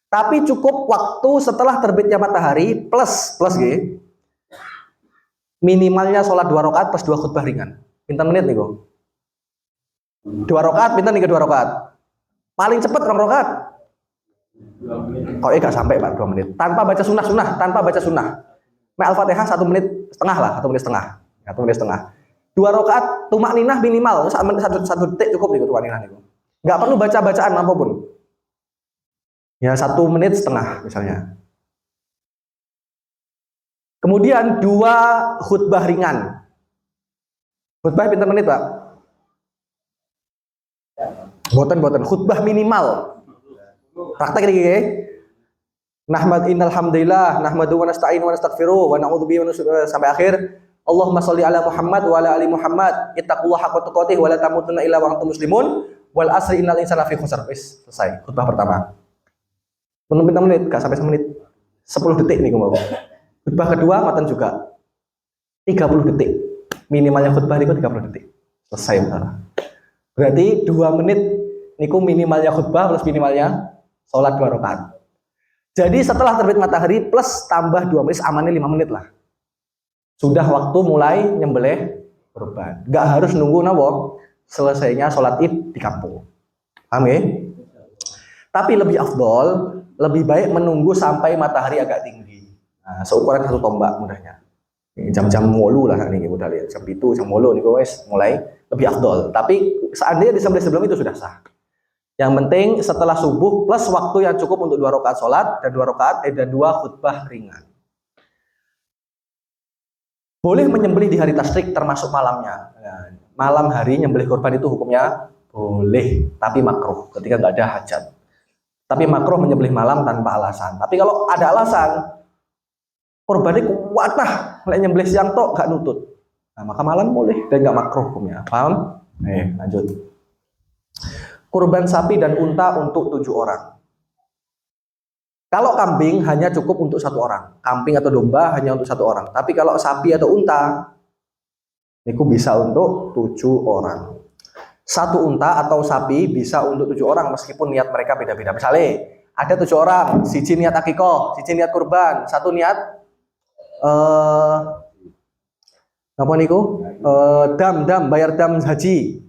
Speaker 1: Tapi cukup waktu setelah terbitnya matahari plus minimalnya sholat 2 rakaat plus 2 khutbah ringan. Pinten menit nih kok? 2 rakaat, pinten nih ke 2 rakaat? Paling cepat 2 rakaat. Kok enggak sampai Pak 2 menit. Tanpa baca sunnah. Al-Fatihah 1 menit setengah lah, 1 menit setengah. 2 rakaat tumak ninah minimal 1 detik cukup nih tumak ninah niku. Enggak perlu baca-bacaan apapun. Ya 1 menit setengah misalnya. Kemudian 2 khutbah ringan. Khutbah pinten menit, Pak? Boten khutbah minimal. Praktek iki nggih. Innal hamdalillah nahmadu wa nasta'inu wa nastaghfiruh wa na'udzu bihi sampai akhir. Allahumma sholli ala Muhammad wa ala ali Muhammad. Ittaqullaha haqqa tuqatih wa la tamutunna illa wa antum muslimun. Wal asri innal insana lafi khusr. Selesai khutbah pertama. Pinten menit? Enggak sampai 1 menit. 10 detik nih mau. Khutbah kedua ngoten juga. 30 detik. Minimalnya khutbah niku 30 detik. Selesai Pak. Berarti 2 menit niku minimalnya khutbah plus minimalnya sholat 2 rakaat. Jadi setelah terbit matahari plus tambah 2 menit, amannya 5 menit lah. Sudah waktu mulai nyembelih kurban. Gak harus nunggu selesainya sholat id di kampung. Paham ya? Tapi lebih afdol, lebih baik menunggu sampai matahari agak tinggi. Nah, seukuran 1 tombak mudahnya. Jam-jam 8 lah ini udah lihat. Jam 7, jam 8 nih guys mulai lebih afdol. Tapi seandainya disembelih sebelum itu sudah sah. Yang penting setelah subuh plus waktu yang cukup untuk 2 rakaat sholat dan 2 khutbah ringan. Boleh menyembelih di hari tasyrik termasuk malamnya. Malam hari nyembelih kurban itu hukumnya boleh, tapi makruh ketika nggak ada hajat. Tapi makruh menyembelih malam tanpa alasan. Tapi kalau ada alasan, kurbannya kuatah, nyembelih siang tok nggak nutut. Nah, maka malam boleh dan nggak makruh hukumnya. Paham? Lanjut. Kurban sapi dan unta untuk 7 orang. Kalau kambing hanya cukup untuk 1 orang. Kambing atau domba hanya untuk 1 orang. Tapi kalau sapi atau unta, itu bisa untuk 7 orang. 1 unta atau sapi bisa untuk 7 orang meskipun niat mereka beda-beda. Misalnya ada 7 orang, siji niat akikoh, siji niat kurban, 1 niat apa niku? Bayar dam haji.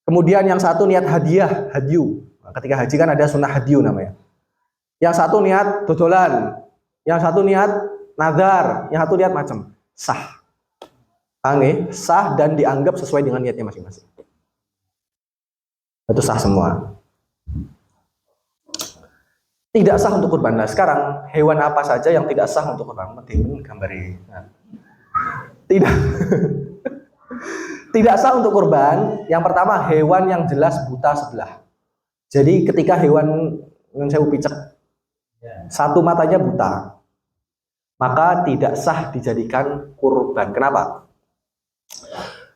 Speaker 1: Kemudian yang 1 niat hadiah, hadyu. Ketika haji kan ada sunnah hadyu namanya. Yang satu niat dodolan, yang satu niat nazar, yang satu niat macam. Sah. Sah dan dianggap sesuai dengan niatnya masing-masing. Itu sah semua. Tidak sah untuk kurban. Nah, sekarang hewan apa saja yang tidak sah untuk kurban? Gambari. Nah. Tidak. Tidak sah untuk kurban. Yang pertama, hewan yang jelas buta sebelah. Jadi ketika hewan yang saya picek satu matanya buta, maka tidak sah dijadikan kurban. Kenapa?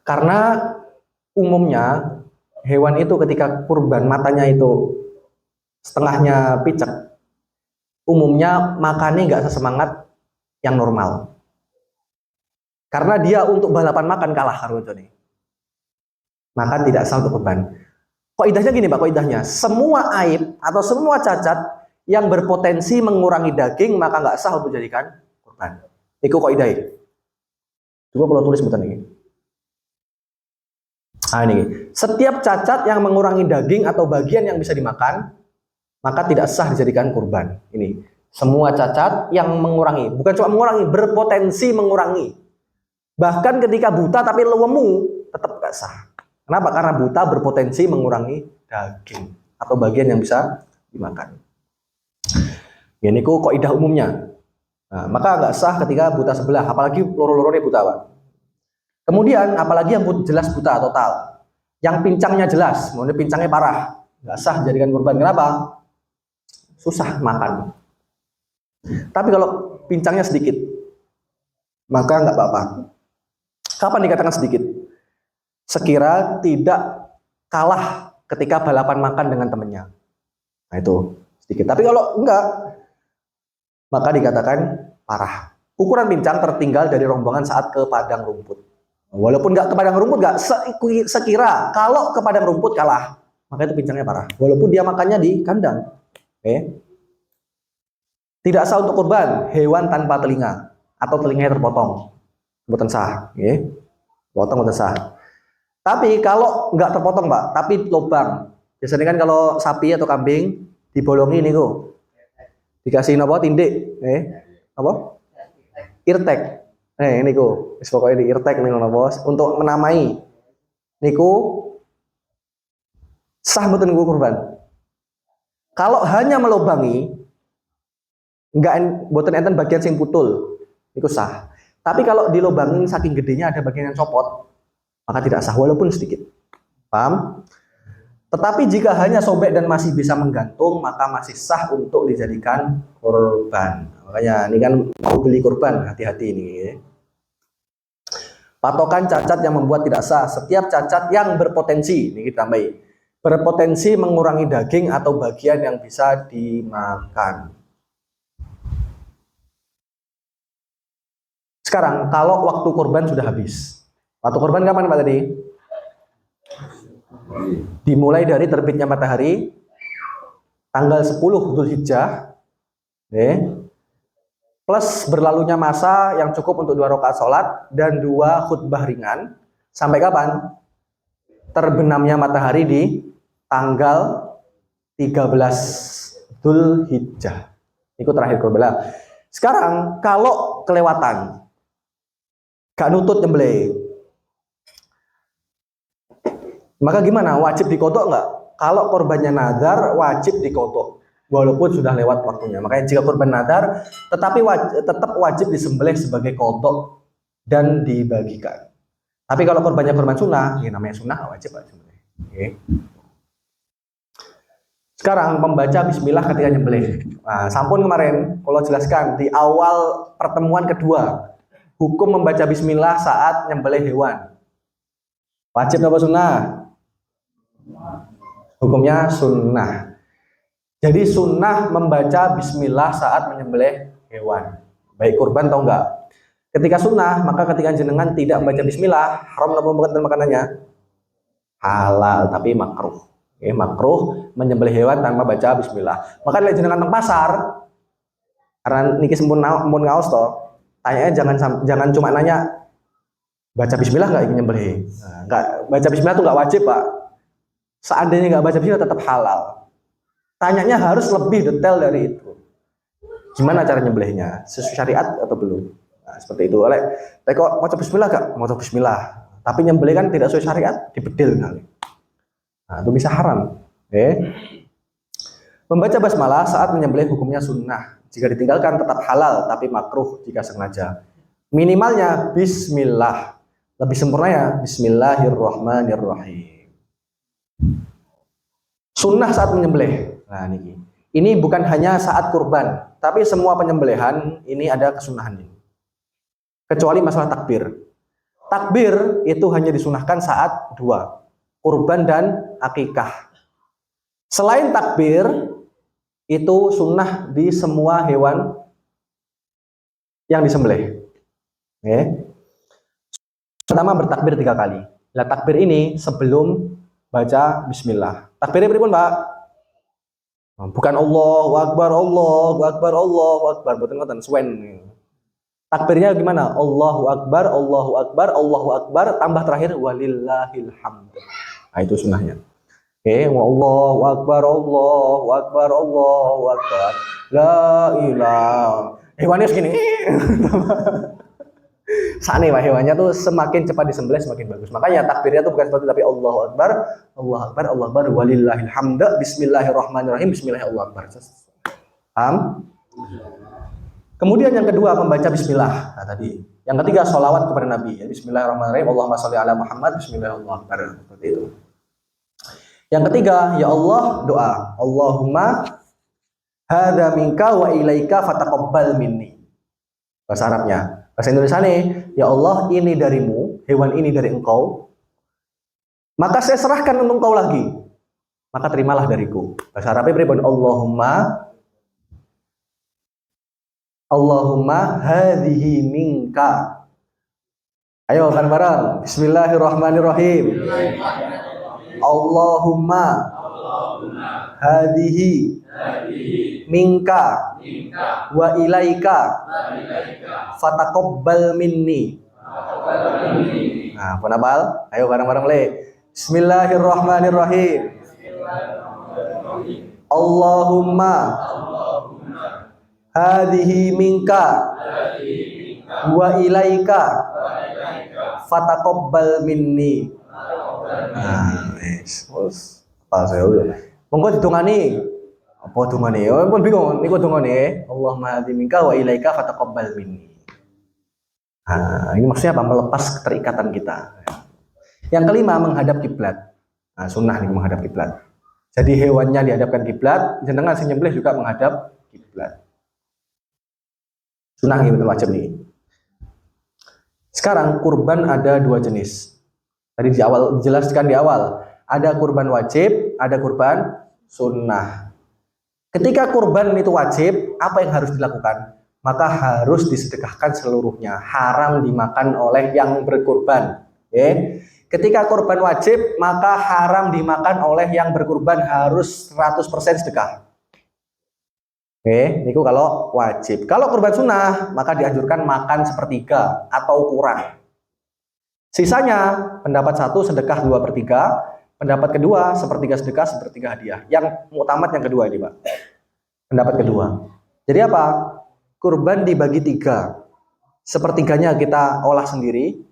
Speaker 1: Karena umumnya hewan itu ketika kurban matanya itu setengahnya picek, umumnya makannya nggak sesemangat yang normal. Karena dia untuk balapan makan kalah karo nih. Maka tidak sah untuk kurban. Kaidahnya gini Pak, kaidahnya semua aib atau semua cacat yang berpotensi mengurangi daging maka nggak sah untuk dijadikan kurban. Itu kaidahnya. Coba kalau tulis betul ini. Nah ini, setiap cacat yang mengurangi daging atau bagian yang bisa dimakan maka tidak sah dijadikan kurban. Ini semua cacat yang mengurangi, bukan cuma mengurangi, berpotensi mengurangi. Bahkan ketika buta tapi lemu tetap nggak sah. Kenapa? Karena buta berpotensi mengurangi daging atau bagian yang bisa dimakan. Ini kok kaidah umumnya. Nah, maka nggak sah ketika buta sebelah, apalagi loro-lorone buta, Pak. Kemudian apalagi yang jelas buta total, yang pincangnya jelas, maksudnya pincangnya parah, nggak sah jadikan kurban. Kenapa? Susah makan. Tapi kalau pincangnya sedikit, maka nggak apa-apa. Kapan dikatakan sedikit? Sekira tidak kalah ketika balapan makan dengan temannya. Nah itu sedikit. Tapi kalau enggak, maka dikatakan parah. Ukuran pincang tertinggal dari rombongan saat ke padang rumput. Walaupun enggak ke padang rumput, enggak sekira. Kalau ke padang rumput kalah, maka itu pincangnya parah. Walaupun dia makannya di kandang. Oke. Tidak sah untuk kurban hewan tanpa telinga atau telinganya terpotong. Mboten sah, nggih. Potong mboten sah. Tapi kalau nggak terpotong Pak, tapi lubang. Biasanya kan kalau sapi atau kambing dibolongi niku. Dikasih apa? Tindik, apa? Irtek. Niku. Wis pokoke di irtek niku napa? Untuk menamai. Niku sah mboten niku kurban. Kalau hanya melubangi enggak mboten enten bagian sing putul, niku sah. Tapi kalau dilubangin saking gedenya ada bagian yang copot, maka tidak sah walaupun sedikit. Paham? Tetapi jika hanya sobek dan masih bisa menggantung, maka masih sah untuk dijadikan kurban. Makanya ini kan mau beli kurban, hati-hati ini. Patokan cacat yang membuat tidak sah. Setiap cacat yang berpotensi, ini kita tambahin, berpotensi mengurangi daging atau bagian yang bisa dimakan. Sekarang, kalau waktu kurban sudah habis. Waktu kurban kapan Pak tadi? Dimulai dari terbitnya matahari, tanggal 10 Dzulhijjah, plus berlalunya masa yang cukup untuk 2 rakaat sholat dan 2 khutbah ringan. Sampai kapan? Terbenamnya matahari di tanggal 13 Dzulhijjah. Itu terakhir kurban. Sekarang, kalau kelewatan, gak nutut nyembelih, maka gimana? Wajib dikodok nggak? Kalau korbannya nazar, wajib dikodok walaupun sudah lewat waktunya. Makanya jika korban nazar, tetap wajib disembelih sebagai kodok dan dibagikan. Tapi kalau korbannya korban sunnah, ya namanya sunnah wajib disembelih. Okay. Sekarang membaca bismillah ketika nyembelih. Nah, sampun kemarin kalau jelaskan di awal pertemuan kedua, hukum membaca bismillah saat nyembelih hewan. Wajib apa sunnah? Hukumnya sunnah. Jadi sunnah membaca bismillah saat menyembelih hewan, baik kurban atau enggak. Ketika sunnah, maka ketika jenengan tidak membaca bismillah, haram apa makanannya? Halal, tapi makruh. Makruh menyembelih hewan tanpa baca bismillah. Maka kalau jenengan teng pasar, karena niki sempun ngaos to, tanyanya jangan cuma nanya baca bismillah nggak ingin nyembelih. Nah, nggak baca bismillah itu nggak wajib Pak. Seandainya nggak baca bismillah tetap halal. Tanyanya harus lebih detail dari itu. Gimana cara nyembelihnya? Sesuai syariat atau belum? Nah, seperti itu. Oleh, kok mau coba bismillah gak? Mau coba bismillah. Tapi nyembelih kan tidak sesuai syariat, dibedil kali. Nah, itu bisa haram. Membaca basmalah saat menyembelih hukumnya sunnah. Jika ditinggalkan tetap halal, tapi makruh jika sengaja. Minimalnya bismillah. Lebih sempurna ya bismillahirrahmanirrahim. Sunnah saat menyembelih. Nah, ini bukan hanya saat kurban, tapi semua penyembelihan ini ada kesunahan ini. Kecuali masalah takbir. Takbir itu hanya disunahkan saat dua, kurban dan akikah. Selain takbir, itu sunnah di semua hewan yang disembelih. Pertama bertakbir 3 kali. Nah, takbir ini sebelum baca bismillah. Takbirnya berapa, Pak? Bukan Allahu Akbar, Allahu Akbar, Allahu Akbar. Betul ngoten swen. Takbirnya gimana? Allahu Akbar, Allahu Akbar, Allahu Akbar, tambah terakhir walillahil hamd. Nah, itu sunnahnya. Allahu Akbar, Allahu Akbar, Allahu Akbar. La ilaha. Hewannya segini. Sane Pak, hewannya tuh semakin cepat disembelih semakin bagus. Makanya takbirnya tuh bukan seperti tapi Allahu Akbar, Allahu Akbar, Allahu Akbar, walillahil hamd, bismillahirrahmanirrahim, bismillahirrahmanirrahim. Paham? Kemudian yang kedua membaca bismillah. Nah, tadi. Yang ketiga sholawat kepada Nabi. Ya, bismillahirrahmanirrahim, Allahumma sholli ala Muhammad, bismillahirrahmanirrahim. Seperti itu. Yang ketiga, ya Allah, doa. Allahumma hadza minka wa ilaika fataqabbal minni. Bahasa Arabnya. Bahasa Indonesia nih, ya Allah ini darimu, hewan ini dari engkau, maka saya serahkan untuk engkau lagi, maka terimalah dariku. Bahasa Arabnya beribu, Allahumma hadhihi minka. Ayo bareng-bareng. Bismillahirrahmanirrahim. Allahumma hadhihi minka wa ilaika fataqabbal minni. Nah, pun apal? Ayo bareng-bareng le. Bismillahirrahmanirrahim. Allahumma hadhihi minka wa ilaika fataqabbal minni. Nah, apa saya udah. Monggo ditungani. Apa dungane? Oh, pun bingung niku dungane. Allahumma hadzi minka wa ilaika fataqabbal minni. Nah, ini maksudnya apa? Melepas keterikatan kita. Yang kelima menghadap kiblat. Nah, sunnah nih menghadap kiblat. Jadi hewannya dihadapkan kiblat, jenengan sing nyembelih juga menghadap kiblat. Sunnah ini betul wajib nih. Sekarang kurban ada 2 jenis. Tadi di awal dijelaskan di awal, ada kurban wajib, ada kurban sunnah. Ketika kurban itu wajib, apa yang harus dilakukan? Maka harus disedekahkan seluruhnya, haram dimakan oleh yang berkurban. Ketika kurban wajib, maka haram dimakan oleh yang berkurban, harus 100% sedekah. Niku kalau wajib. Kalau kurban sunnah, maka dianjurkan makan sepertiga atau kurang. Sisanya pendapat 1 sedekah 2/3, pendapat kedua sepertiga sedekah, sepertiga hadiah. Yang mutamat yang kedua ini, Pak. Pendapat kedua. Jadi apa? Kurban dibagi 3. Sepertiganya kita olah sendiri,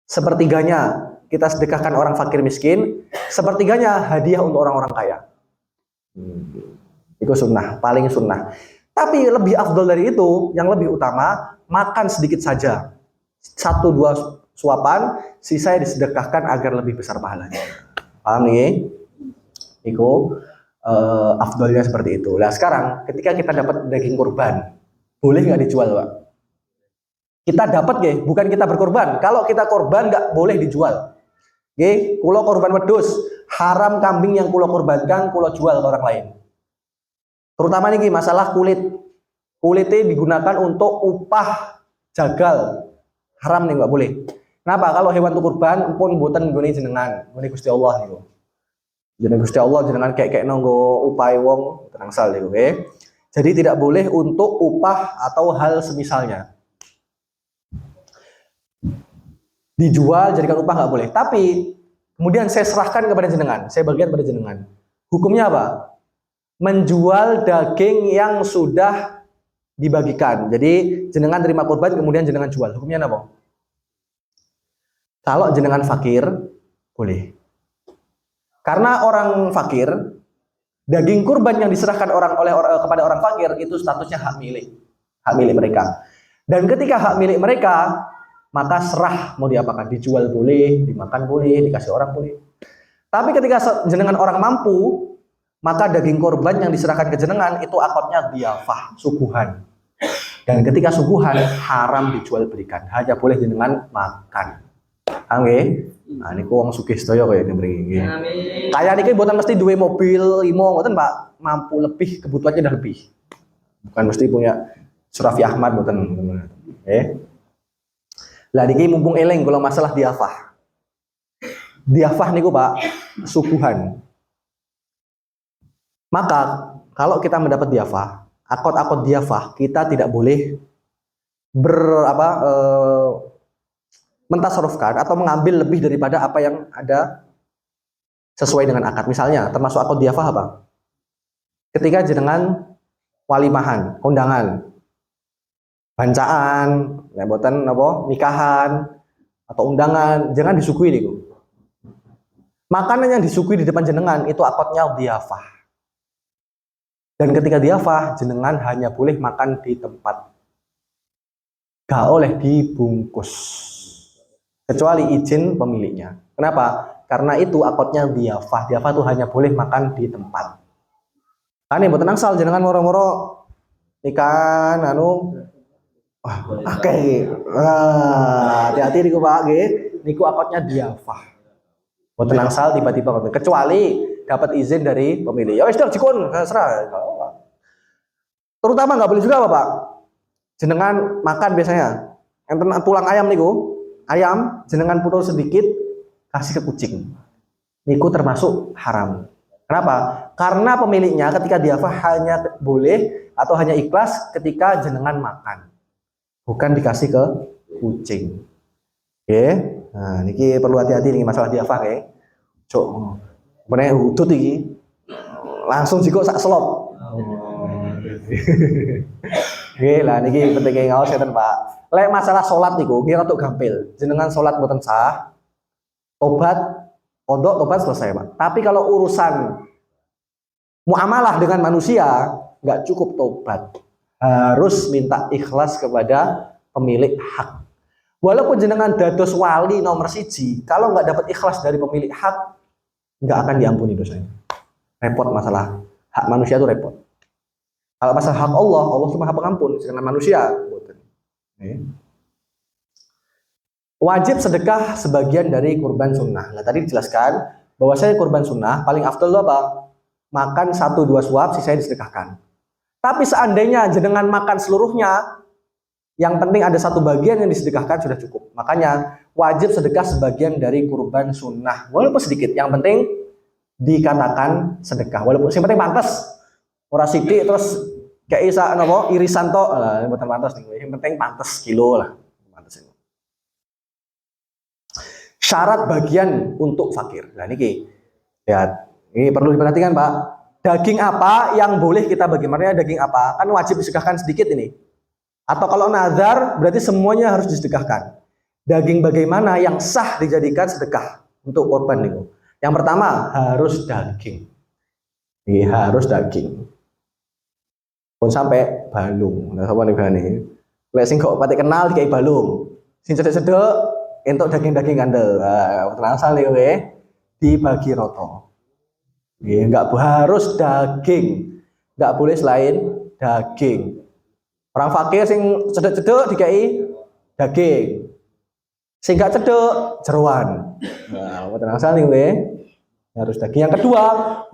Speaker 1: sepertiganya kita sedekahkan orang fakir miskin, sepertiganya hadiah untuk orang-orang kaya. Itu sunnah, paling sunnah. Tapi lebih afdol dari itu, yang lebih utama, makan sedikit saja. 1-2 suapan, sisa disedekahkan agar lebih besar pahalanya. Paham nih? Itu afdolnya seperti itu. Nah sekarang, ketika kita dapat daging kurban, boleh nggak dijual, Pak? Kita dapat ya, bukan kita berkorban. Kalau kita korban nggak boleh dijual. Kulo korban wedhus, haram kambing yang kulo korbankan, kulo jual ke orang lain. Terutama nih masalah kulit. Kulitnya digunakan untuk upah jagal. Haram nih, nggak boleh. Kenapa? Kalau hewan itu kurban, pun buatan nggone jenengan, nggone Gusti Allah niku. Jenengan Gusti Allah jenengan kayak nonggo upai wong terangsal niku, Jadi tidak boleh untuk upah atau hal semisalnya. Dijual jadikan upah nggak boleh. Tapi kemudian saya serahkan kepada jenengan, saya bagikan pada jenengan. Hukumnya apa? Menjual daging yang sudah dibagikan. Jadi jenengan terima kurban kemudian jenengan jual. Hukumnya apa? Kalau jenengan fakir boleh. Karena orang fakir, daging kurban yang diserahkan kepada orang fakir itu statusnya hak milik mereka. Dan ketika hak milik mereka, maka serah mau diapakan, dijual boleh, dimakan boleh, dikasih orang boleh. Tapi ketika jenengan orang mampu, maka daging korban yang diserahkan ke jenengan itu akadnya diafah, suguhan. Dan ketika suguhan haram dijual belikan, hanya boleh jenengan makan. Oke. Nah niku wong sugih sedaya kaya mriki. Kayak niki mboten mesti duwe mobil 5, mboten Pak, mampu lebih, kebutuhannya udah lebih. Bukan mesti punya Surafi Ahmad mboten. Lah niki mumpung eling kalau masalah diafah. Diafah niku Pak, suguhan. Maka kalau kita mendapat diafah, akad-akad diafah kita tidak boleh mentasarufkan atau mengambil lebih daripada apa yang ada sesuai dengan akad. Misalnya termasuk akad diafah apa? Ketika jenengan walimahan, kondangan, bancaan, boten nikahan atau undangan, jangan disuguhi niku. Makanan yang disuguhi di depan jenengan itu akadnya diafah. Dan ketika diafah, jenengan hanya boleh makan di tempat. Gak oleh dibungkus. Kecuali izin pemiliknya. Kenapa? Karena itu akadnya diafah. Diafah itu hanya boleh makan di tempat. Ini mboten angsal jenengan moro-moro ikan oke. Hati-hati niku Pak nggih. Niku akadnya diafah. Mboten angsal tiba-tiba kecuali dapat izin dari pemilik. Ya wis dikon, serah. Terutama nggak boleh juga Bapak. Jenengan makan biasanya. Enten tulang ayam niku, ayam jenengan putus sedikit kasih ke kucing. Niku termasuk haram. Kenapa? Karena pemiliknya ketika diafah hanya boleh atau hanya ikhlas ketika jenengan makan. Bukan dikasih ke kucing. Oke. Nah, niki perlu hati-hati nih masalah diafah ya. Cok. Meneh udut iki. Langsung jiko sak selop. Oke lah niki pentingnya ngaos ya Pak. Lek masalah salat niku nggih rada gampil. Jenengan salat mboten sah, tobat, kodok tobat selesai Pak. Tapi kalau urusan muamalah dengan manusia nggak cukup tobat. Harus minta ikhlas kepada pemilik hak. Walaupun jenengan dados wali nomor 1, kalau nggak dapat ikhlas dari pemilik hak, nggak akan diampuni dosanya. Repot masalah hak manusia itu repot. Kalau masalah hak Allah, Allah cuma hak pengampun, sedangkan manusia. Wajib sedekah sebagian dari kurban sunnah. Nah tadi dijelaskan bahwa saya kurban sunnah paling afdal itu apa? Makan 1-2 suap, sisanya disedekahkan. Tapi seandainya jenengan makan seluruhnya, yang penting ada satu bagian yang disedekahkan sudah cukup. Makanya wajib sedekah sebagian dari kurban sunnah, walaupun sedikit. Yang penting dikatakan sedekah, walaupun yang penting pantas. Ora sidik terus kayak isa irisan tok lah, mboten pantas nih. Yang penting pantas kilo lah. Pantas ini. Syarat bagian untuk fakir. Nah niki ya, ini perlu diperhatikan Pak. Daging apa yang boleh kita bagi? Maksudnya daging apa? Kan wajib disedekahkan sedikit ini. Atau kalau nazar berarti semuanya harus disedekahkan. Daging bagaimana yang sah dijadikan sedekah untuk korban niku? Yang pertama harus daging. Ini harus daging. Pun sampai balung. Nah, apa nih bani? Lek sing kok pati kenal dikai balung. Sing cedek-cedek entuk daging-daging kandel. Terasal nih kowe dibagi roto. Nggih, enggak harus daging. Enggak boleh selain daging. Orang fakir sing cedek-cedek dikai daging. Sing gak cedek jeroan. Nah, terasal nih kowe harus daging. Yang kedua,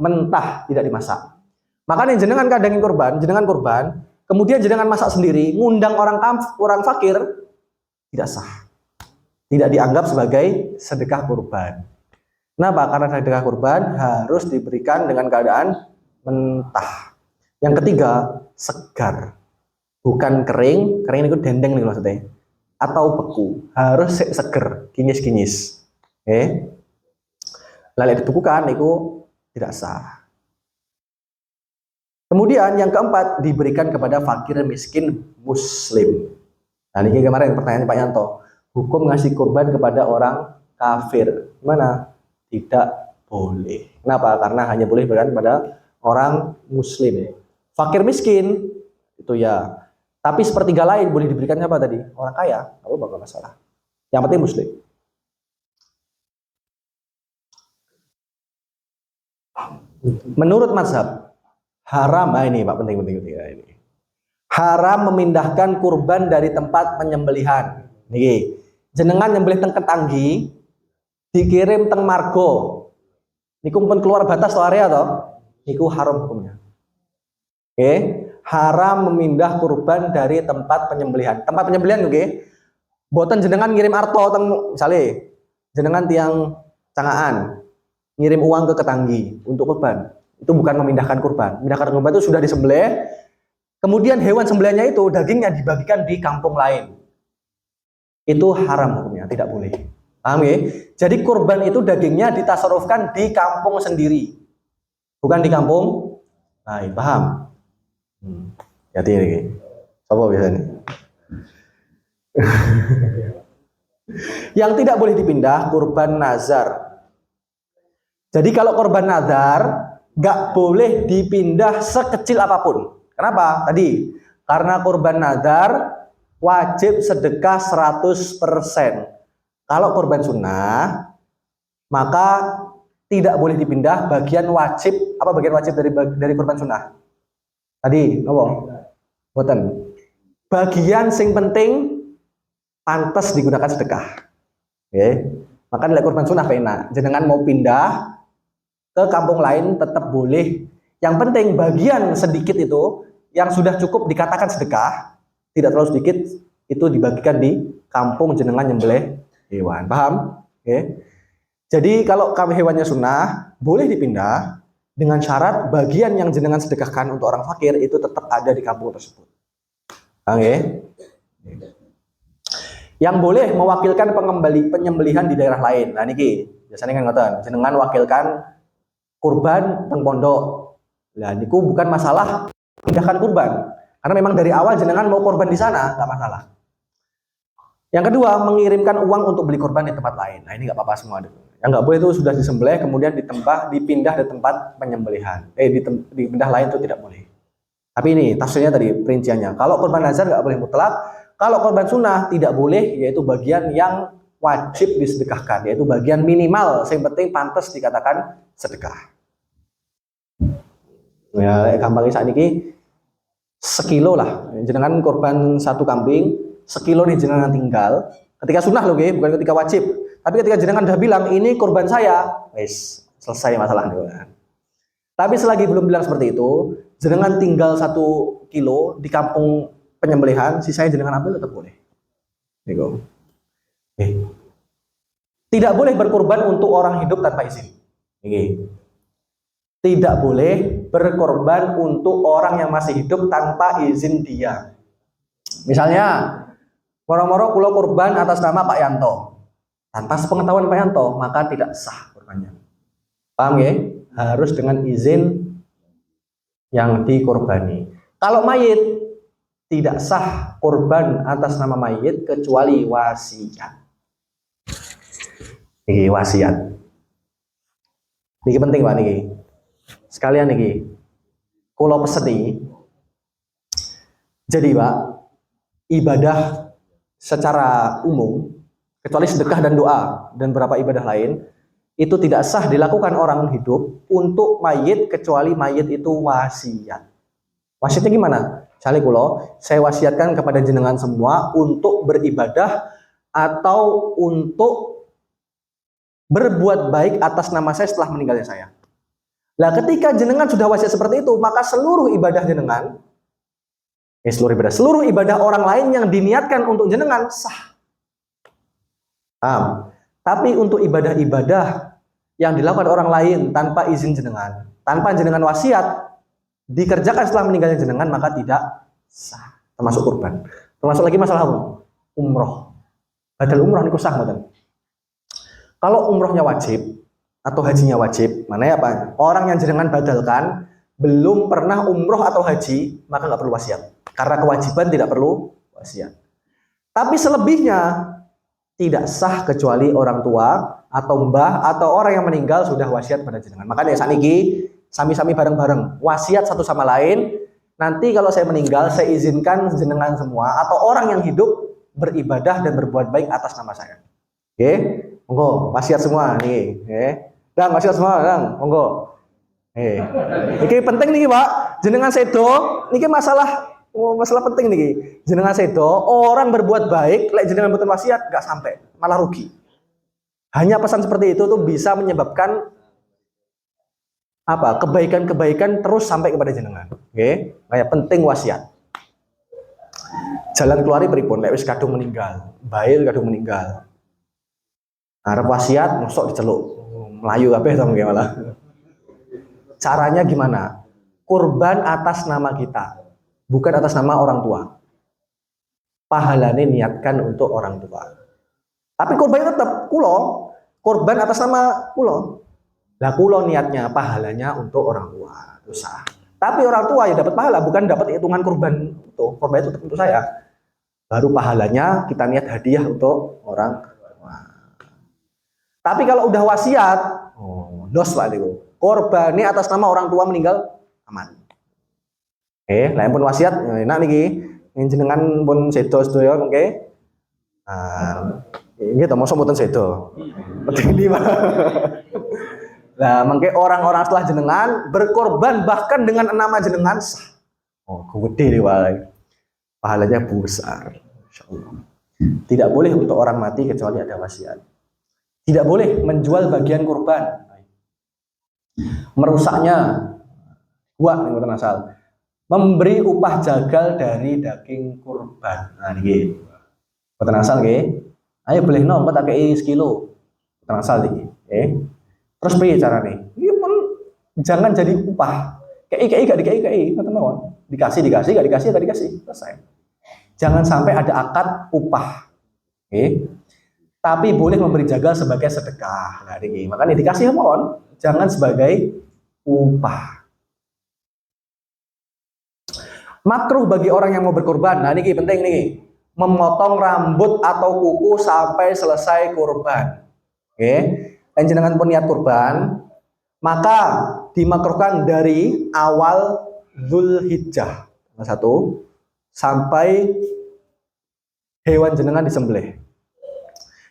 Speaker 1: mentah, tidak dimasak. Makanya jenengan kadangin jenengan kurban, kemudian jenengan masak sendiri, ngundang orang fakir, tidak sah. Tidak dianggap sebagai sedekah kurban. Kenapa? Karena sedekah kurban harus diberikan dengan keadaan mentah. Yang ketiga, segar. Bukan kering itu dendeng nih maksudnya. Atau beku, harus seger, kinyis-kinyis. Oke. Lalu dibekukan itu tidak sah. Kemudian yang keempat, diberikan kepada fakir miskin muslim. Nah, ini kemarin pertanyaan Pak Yanto. Hukum ngasih kurban kepada orang kafir. Gimana? Tidak boleh. Kenapa? Karena hanya boleh berikan kepada orang muslim. Fakir miskin itu ya. Tapi sepertiga lain boleh diberikan apa tadi? Orang kaya. Kalau nggak masalah. Yang penting muslim. Menurut mazhab haram, ini Pak penting ini. Haram memindahkan kurban dari tempat penyembelihan. Niki, jenengan nyembelih teng Ketanggi, dikirim teng Margo. Niku pun keluar batas atau area toh, niku haram hukumnya. Oke, haram memindah kurban dari tempat penyembelihan. Tempat penyembelihan oke. Boten jenengan ngirim arto teng misalnya jenengan tiang Cangaan ngirim uang ke Ketanggi untuk kurban. Itu bukan memindahkan kurban. Memindahkan kurban itu sudah disembelih. Kemudian hewan sembelihannya itu dagingnya dibagikan di kampung lain. Itu haram hukumnya, tidak boleh. Paham ya? Jadi kurban itu dagingnya ditasarufkan di kampung sendiri. Bukan di kampung lain. Paham? Jadi ini. Apa biasanya? Yang tidak boleh dipindah kurban nazar. Jadi kalau kurban nazar nggak boleh dipindah sekecil apapun. Kenapa? Tadi karena kurban nazar wajib sedekah 100%. Kalau kurban sunnah maka tidak boleh dipindah bagian wajib. Apa bagian wajib dari kurban sunnah? Tadi apa? Boten. Bagian sing penting pantas digunakan sedekah. Oke. Maka nilai kurban sunnah enak. Jenengan mau pindah ke kampung lain tetap boleh. Yang penting bagian sedikit itu yang sudah cukup dikatakan sedekah, tidak terlalu sedikit, itu dibagikan di kampung jenengan nyembelih hewan. Paham? Oke. Jadi kalau kami hewannya sunnah, boleh dipindah dengan syarat bagian yang jenengan sedekahkan untuk orang fakir itu tetap ada di kampung tersebut. Oke. Yang boleh mewakilkan penyembelihan di daerah lain. Nah niki biasanya kan ngoten, jenengan wakilkan kurban teng pondok. Nah niku bukan masalah pindahkan kurban, karena memang dari awal jenengan mau kurban di sana, nggak masalah. Yang kedua, mengirimkan uang untuk beli kurban di tempat lain. Nah ini nggak apa-apa semua. Yang nggak boleh itu sudah disembelih kemudian dipindah di tempat penyembelihan. Dipindah lain itu tidak boleh. Tapi ini tafsirnya tadi perinciannya. Kalau kurban nazar nggak boleh mutlak. Kalau korban sunnah tidak boleh, yaitu bagian yang wajib disedekahkan, yaitu bagian minimal, yang penting pantas dikatakan sedekah. Ya, gampangnya saat ini sekilo lah, jenengan korban satu kambing, sekilo nih jenengan tinggal. Ketika sunnah loh, bukan ketika wajib. Tapi ketika jenengan udah bilang ini korban saya, wes selesai masalahnya. Tapi selagi belum bilang seperti itu, jenengan tinggal 1 kilo di kampung penyembelihan, sisanya jenengan ambil tetap boleh. Tidak boleh berkorban untuk orang hidup tanpa izin. Tidak boleh berkorban untuk orang yang masih hidup tanpa izin dia. Misalnya, moro-moro kula korban atas nama Pak Yanto. Tanpa sepengetahuan Pak Yanto, maka tidak sah korbannya. Paham ya? Harus dengan izin yang dikorbani. Kalau mayit, tidak sah korban atas nama mayit kecuali wasiat. Ini wasiat. Ini penting Pak niki. Sekalian niki. Kula peseni. Jadi Pak, ibadah secara umum kecuali sedekah dan doa dan beberapa ibadah lain itu tidak sah dilakukan orang hidup untuk mayit kecuali mayit itu wasiat. Wasiatnya gimana? Misalnya saya wasiatkan kepada jenengan semua untuk beribadah atau untuk berbuat baik atas nama saya setelah meninggalnya saya. Nah, ketika jenengan sudah wasiat seperti itu, maka seluruh ibadah jenengan, seluruh ibadah orang lain yang diniatkan untuk jenengan sah. Tapi untuk ibadah-ibadah yang dilakukan orang lain tanpa izin jenengan, tanpa jenengan wasiat, dikerjakan setelah meninggalnya jenengan, maka tidak sah, termasuk kurban. Termasuk lagi masalah umroh. Badal umroh niku sah mboten? Kalau umrohnya wajib atau hajinya wajib, mana ya Pak? Orang yang jenengan badalkan belum pernah umroh atau haji, maka nggak perlu wasiat. Karena kewajiban tidak perlu wasiat. Tapi selebihnya tidak sah kecuali orang tua atau mbah atau orang yang meninggal sudah wasiat pada jenengan. Makanya saat ini sami-sami bareng-bareng wasiat satu sama lain. Nanti kalau saya meninggal, saya izinkan jenengan semua atau orang yang hidup beribadah dan berbuat baik atas nama saya. Oke, monggo wasiat semua nih. Oke, dan wasiat semua, dan monggo. Ini penting nih Pak, jenengan sedo, ini masalah penting nih. Jenengan sedo, orang berbuat baik, lek jenengan betul wasiat nggak sampai, malah rugi. Hanya pesan seperti itu tuh bisa menyebabkan apa? Kebaikan-kebaikan terus sampai kepada jenengan. Oke, kayak penting wasiat. Jalan keluar pripun, lek wis kadung meninggal, baik kadung meninggal. Arep wasiat, mosok diceluk, melayu kabeh to mungkin malah. Caranya gimana? Kurban atas nama kita, bukan atas nama orang tua. Pahalanya niatkan untuk orang tua. Tapi kurbannya tetap kulo, kurban atas nama kulo. Lah kulo niatnya pahalanya untuk orang tua, itu sah. Tapi orang tua ya dapat pahala, bukan dapat hitungan kurban itu. Kurban itu untuk saya. Baru pahalanya kita niat hadiah untuk orang tua. Tapi kalau udah wasiat, dos Pak itu. Korban ini atas nama orang tua meninggal aman. Lain pun wasiat, enak nih. Ini jenengan pun sedo sedaya, oke? Ini toh mosok mboten sedo. Penting ini Pak. Nah, mangke orang-orang setelah jenengan berkorban bahkan dengan nama jenengan sah. Gede nih Pak. Pahalanya besar. Insyaallah. Tidak boleh untuk orang mati kecuali ada wasiat. Tidak boleh menjual bagian kurban. Merusaknya buah nih mboten asal. Memberi upah jagal dari daging kurban. Nah niki. Mboten asal nggih. Ayo boleh nomor tak kei sekilo. Mboten asal niki, nggih. Terus piye carane? Iki pun jangan jadi upah. Kei gak dikei, ngoten mawon. Dikasih, gak dikasih, selesai. Jangan sampai ada akad upah. Oke. Tapi boleh memberi jagal sebagai sedekah. Nah, niki. Makanya dikasih mawon. Jangan sebagai upah. Makruh bagi orang yang mau berkorban. Nah, ini penting nih. Memotong rambut atau kuku sampai selesai kurban. Oke. Dan jenengan pun niat kurban, maka dimakruhkan dari awal Dzulhijjah 1 sampai hewan jenengan disembelih.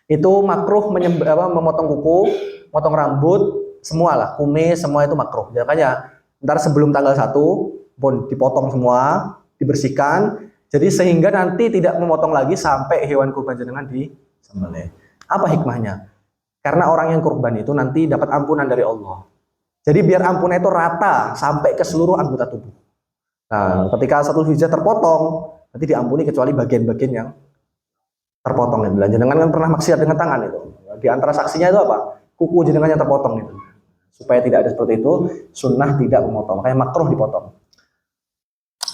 Speaker 1: Itu makruh memotong kuku, memotong rambut, semua lah, kumis, semua itu makruh. Makanya ntar sebelum tanggal 1 pun dipotong semua, dibersihkan, jadi sehingga nanti tidak memotong lagi sampai hewan kurban jenengan disembelih. Apa hikmahnya? Karena orang yang kurban itu nanti dapat ampunan dari Allah. Jadi biar ampunan itu rata sampai ke seluruh anggota tubuh. Nah, ketika satu hijab terpotong, nanti diampuni kecuali bagian-bagian yang terpotong itu. Jenengan kan pernah maksiat dengan tangan itu. Di antara saksinya itu apa? Kuku jenengan yang terpotong itu. Supaya tidak ada seperti itu, sunnah tidak memotong. Makanya makruh dipotong.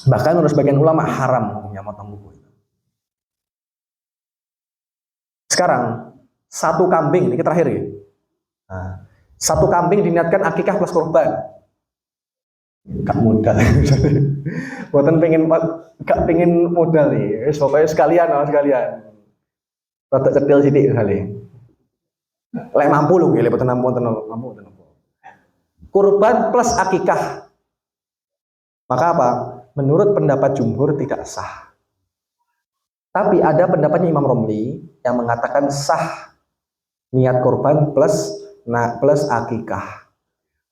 Speaker 1: Bahkan menurut sebagian ulama haram yang motong kuku itu. Sekarang satu kambing, ini terakhir ya. Nah, satu kambing diniatkan akikah plus kurban. Gak modal. Buatan pengen modal nih. Pokoknya sekalian. Rada cetil sithik kali. Lek mampu lho, lek boten mampu. Kurban plus akikah. Maka apa? Menurut pendapat jumhur tidak sah. Tapi ada pendapatnya Imam Romli yang mengatakan sah niat kurban plus akikah.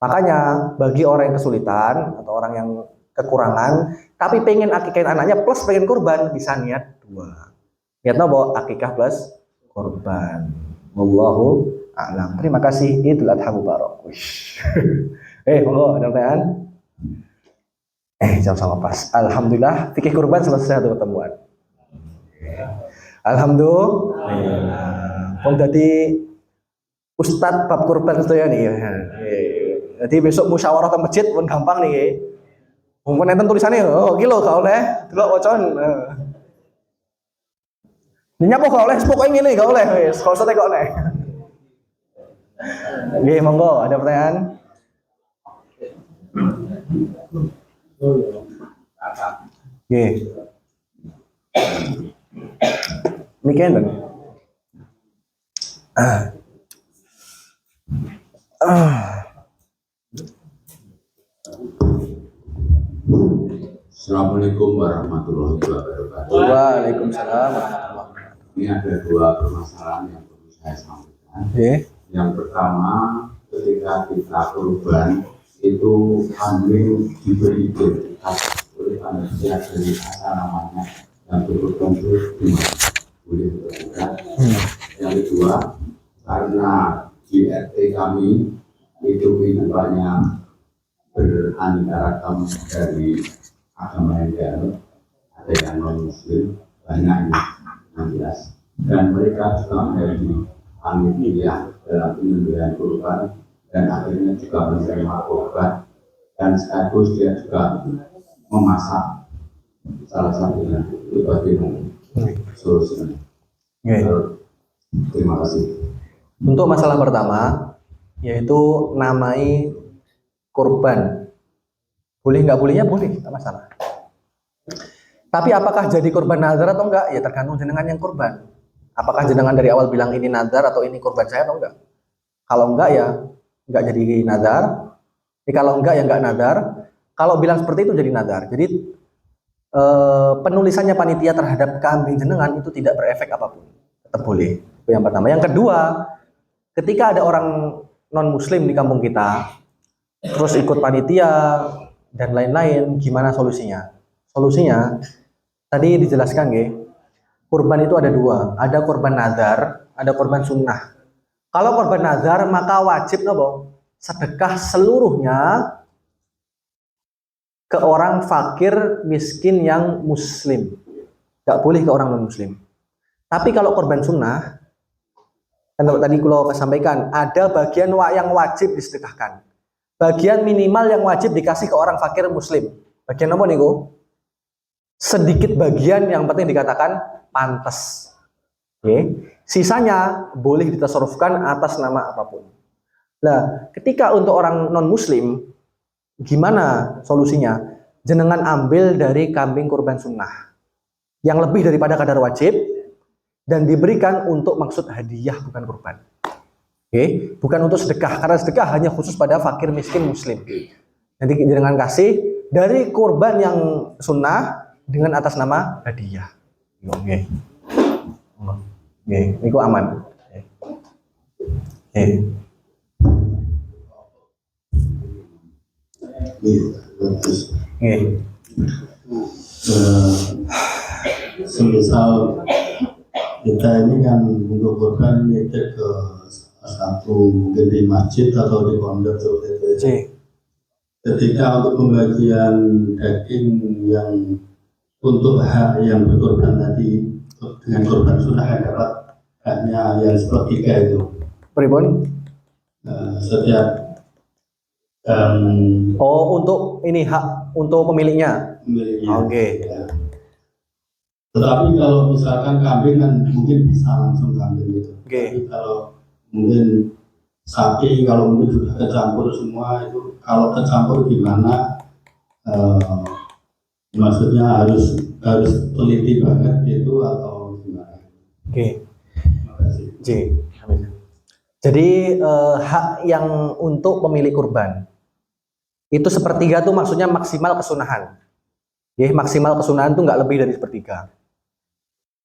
Speaker 1: Makanya bagi orang yang kesulitan atau orang yang kekurangan, tapi pengen akikahin anaknya plus pengen kurban, bisa niat 2. Niatnya bahwa akikah plus kurban. Wallahu a'lam. Terima kasih. Idul Adha Mubarak. Monggo ada pertanyaan? Jam sama pas. Alhamdulillah, fikih kurban selesai satu pertemuan. Alhamdulillah. Wong dadi ustad bab kurban sedaya nih. Jadi besok musyawarah ke masjid pun gampang nih. Mumpun enten tulisannya, kilo gak oleh, delok wacan. Nyapa gak oleh, pokoknya ngene gak oleh, wis, gak usah gak oleh. Nggih, monggo, ada pertanyaan? Nggih. Mikian kan?
Speaker 2: Assalamualaikum warahmatullahi wabarakatuh.
Speaker 1: Waalaikumsalam warahmatullahi wabarakatuh.
Speaker 2: Ini ada dua permasalahan yang perlu saya sampaikan. Yang pertama, ketika kita kurban itu kambing diberi identitas oleh manusia dari asal namanya yang berkurban itu gimana? Boleh berkata. Yang kedua, karena di RT kami itu kehidupannya beraneka ragam dari agama yang baru, ada yang non muslim banyak yang jelas, dan mereka juga menjadi panitia dalam penyembelihan kurban dan akhirnya juga menerima kurban dan sekaligus dia juga memasak salah satunya itu bagaimana solusinya. Terima kasih.
Speaker 1: Untuk masalah pertama yaitu namai kurban, boleh nggak bolehnya boleh, nggak masalah. Tapi apakah jadi kurban nazar atau enggak? Ya tergantung jenengan yang kurban. Apakah jenengan dari awal bilang ini nazar atau ini kurban saya atau enggak? Kalau enggak ya enggak jadi nazar. Kalau enggak ya enggak nazar. Kalau bilang seperti itu jadi nazar. Jadi penulisannya panitia terhadap kambing jenengan itu tidak berefek apapun. Tetap boleh. Itu yang pertama. Yang kedua, ketika ada orang non muslim di kampung kita terus ikut panitia dan lain-lain, gimana solusinya? Solusinya tadi dijelaskan nggih. Kurban itu ada dua, ada kurban nazar, ada kurban sunnah. Kalau kurban nazar maka wajib nopo? Sedekah seluruhnya ke orang fakir miskin yang muslim. Gak boleh ke orang non muslim. Tapi kalau kurban sunnah, kan tadi kalau sampaikan ada bagian yang wajib disedekahkan. Bagian minimal yang wajib dikasih ke orang fakir muslim. Bagian apa niku? Sedikit bagian yang penting dikatakan pantas. Sisanya boleh ditasarufkan atas nama apapun. Nah, ketika untuk orang non muslim gimana solusinya? Jenengan ambil dari kambing kurban sunnah yang lebih daripada kadar wajib dan diberikan untuk maksud hadiah bukan kurban. Bukan untuk sedekah, karena sedekah hanya khusus pada fakir miskin muslim. Nanti jenengan kasih dari kurban yang sunnah dengan atas nama hadiah. Oke. Niku aman.
Speaker 3: Semisal kita ini kan untuk korban nitip ke satu mungkin di masjid atau di pondok seperti itu. Ketika untuk pembagian daging yang untuk hak yang berkorban tadi dengan korban sunnah yang dapat haknya yang sepertiga itu.
Speaker 1: Pribon?
Speaker 3: Setiap
Speaker 1: untuk ini hak untuk pemiliknya. Oke.
Speaker 3: Ya. Tetapi kalau misalkan kambing kan mungkin bisa langsung kambing itu. Tapi kalau mungkin sapi kalau mungkin sudah kecampur semua itu, kalau kecampur gimana? Maksudnya harus teliti banget gitu atau gimana? Terima kasih.
Speaker 1: Jadi hak yang untuk pemilik kurban itu sepertiga tuh maksudnya maksimal kesunahan. Maksimal kesunahan tuh nggak lebih dari sepertiga.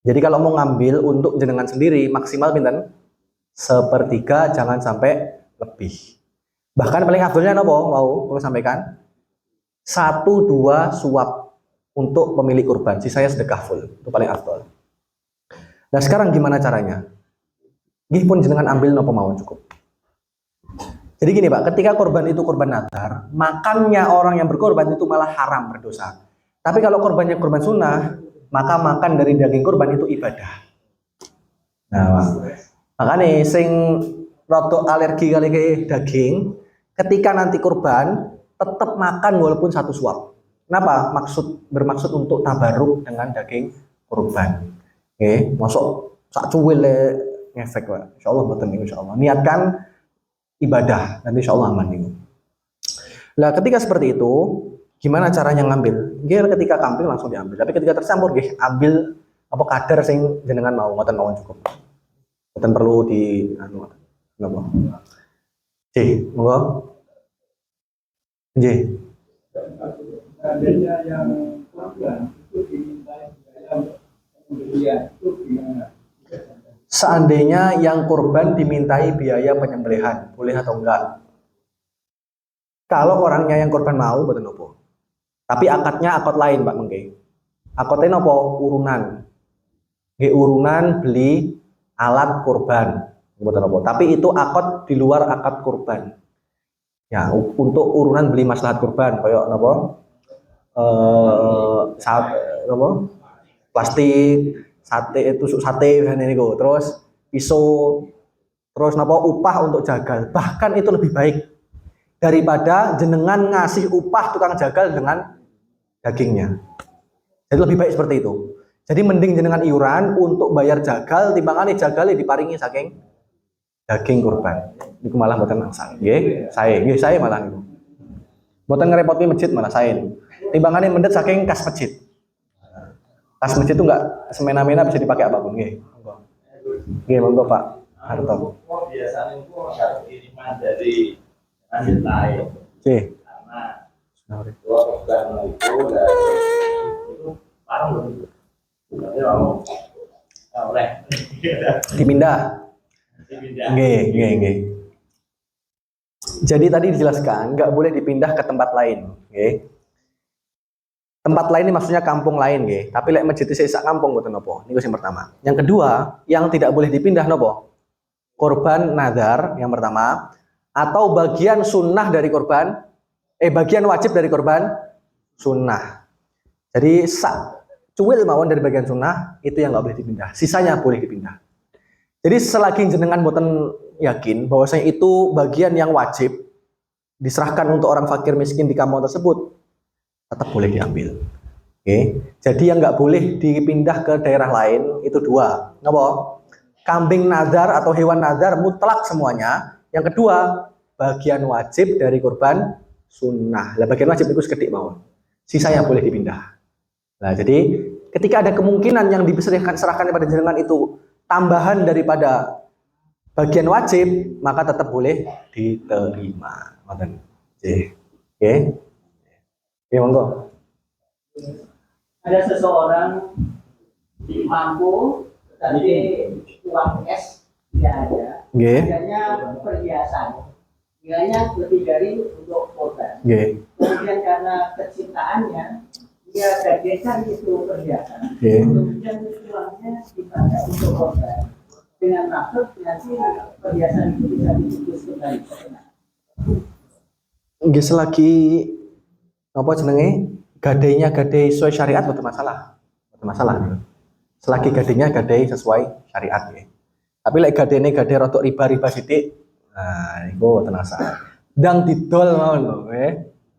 Speaker 1: Jadi kalau mau ngambil untuk jenengan sendiri maksimal pinten? Sepertiga, jangan sampai lebih. Bahkan paling afdolnya nopo mau sampaikan 1-2 suap untuk pemilik kurban, sisanya sedekah full. Itu paling afdol. Nah sekarang gimana caranya? Gih pun jenengan ambil nopo mau cukup. Jadi gini Pak, ketika korban itu korban nazar, makannya orang yang berkorban itu malah haram, berdosa. Tapi kalau korbannya korban sunnah, maka makan dari daging korban itu ibadah. Nah, makanya sing rotok alergi kali ke daging, ketika nanti korban tetap makan walaupun 1 suap. Kenapa? Bermaksud untuk tabaruk dengan daging korban. Masuk sak cuwil ngefek Pak. Insyaallah boten insyaallah. Niatkan ibadah, nanti insya Allah aman nih. Lah ketika seperti itu, gimana caranya ngambil? Nggih ketika kambing langsung diambil. Tapi ketika tercampur nggih ambil apa kadar sing jenengan mau, ngoten mawon cukup. Mboten perlu di anu napa. Nggih, monggo. Nggih.
Speaker 4: Seandainya yang korban itu dimintai pembelian itu gimana?
Speaker 1: Seandainya yang korban dimintai biaya penyembelihan, boleh atau enggak? Kalau orangnya yang korban mau, betul nopo. Tapi akadnya akad lain, Pak Mengke. Akadnya nopo? Urunan. Nggih urunan beli alat korban, betul nopo. Tapi itu akad di luar akad korban. Ya, untuk urunan beli maslahat korban, kayak nopo? Nopo? Plastik, sate, tusuk sate ini kok. Terus pisau, terus nopo upah untuk jagal. Bahkan itu lebih baik daripada jenengan ngasih upah tukang jagal dengan dagingnya. Jadi lebih baik seperti itu. Jadi mending jenengan iuran untuk bayar jagal timbangane jagale diparingi saking daging kurban. Niku malah mboten angsal. Nggih, saya malah niku. Mboten ngerepoti masjid malah saya niku. Timbangane mendet saking kas masjid. Kas masjid itu enggak semena-mena bisa dipakai apapun, nggih. Monggo. Nggih, monggo Pak Harto.
Speaker 5: Biasanya itu harus kiriman dari hasil lain.
Speaker 1: Nggih.
Speaker 5: Karena dua program itu parang belum. Tapi mau oleh
Speaker 1: Dipindah. Nggih. Jadi tadi dijelaskan nggak boleh dipindah ke tempat lain, nggih. Tempat lain ini maksudnya kampung lain, nggih. Tapi lek masjid sak kampung mboten napa. Niku yang pertama. Yang kedua, yang tidak boleh dipindah napa? Korban nazar yang pertama atau bagian sunnah dari korban bagian wajib dari korban sunnah. Jadi cuwil mawon dari bagian sunnah itu yang nggak boleh dipindah. Sisanya boleh dipindah. Jadi selagi jenengan boten yakin bahwasanya itu bagian yang wajib diserahkan untuk orang fakir miskin di kampung tersebut, tetap boleh diambil. Oke. Jadi yang nggak boleh dipindah ke daerah lain itu dua. Napa? Kambing nazar atau hewan nazar mutlak semuanya. Yang kedua, bagian wajib dari korban sunnah. Lah bagian wajib itu sekedik mawon. Sisanya boleh dipindah. Nah, jadi ketika ada kemungkinan yang diserahkan kepada jenengan itu tambahan daripada bagian wajib, maka tetap boleh diterima. Ngoten. Oke. Oke, monggo.
Speaker 4: Ada seseorang mampu tapi uang cash tidak ada.
Speaker 1: Nggih.
Speaker 4: Adanya perhiasan. Nilainya lebih dari untuk korban.
Speaker 1: Nggih.
Speaker 4: Kemudian karena kecintaannya dia gadaikan itu perhiasan.
Speaker 1: Nggih.
Speaker 4: Kemudian uangnya dipakai untuk korban. Dengan maksud nanti perhiasan itu bisa dibungkus kembali.
Speaker 1: Nggih selagi apa jenenge? Gadainya gadai sesuai syariat betul masalah. Betul masalah. Selagi gadainya gadai sesuai syariat ya. Tapi lek gadene gadai rotok riba-riba sithik, nah iku tenang saja. Dang didol mawon lho,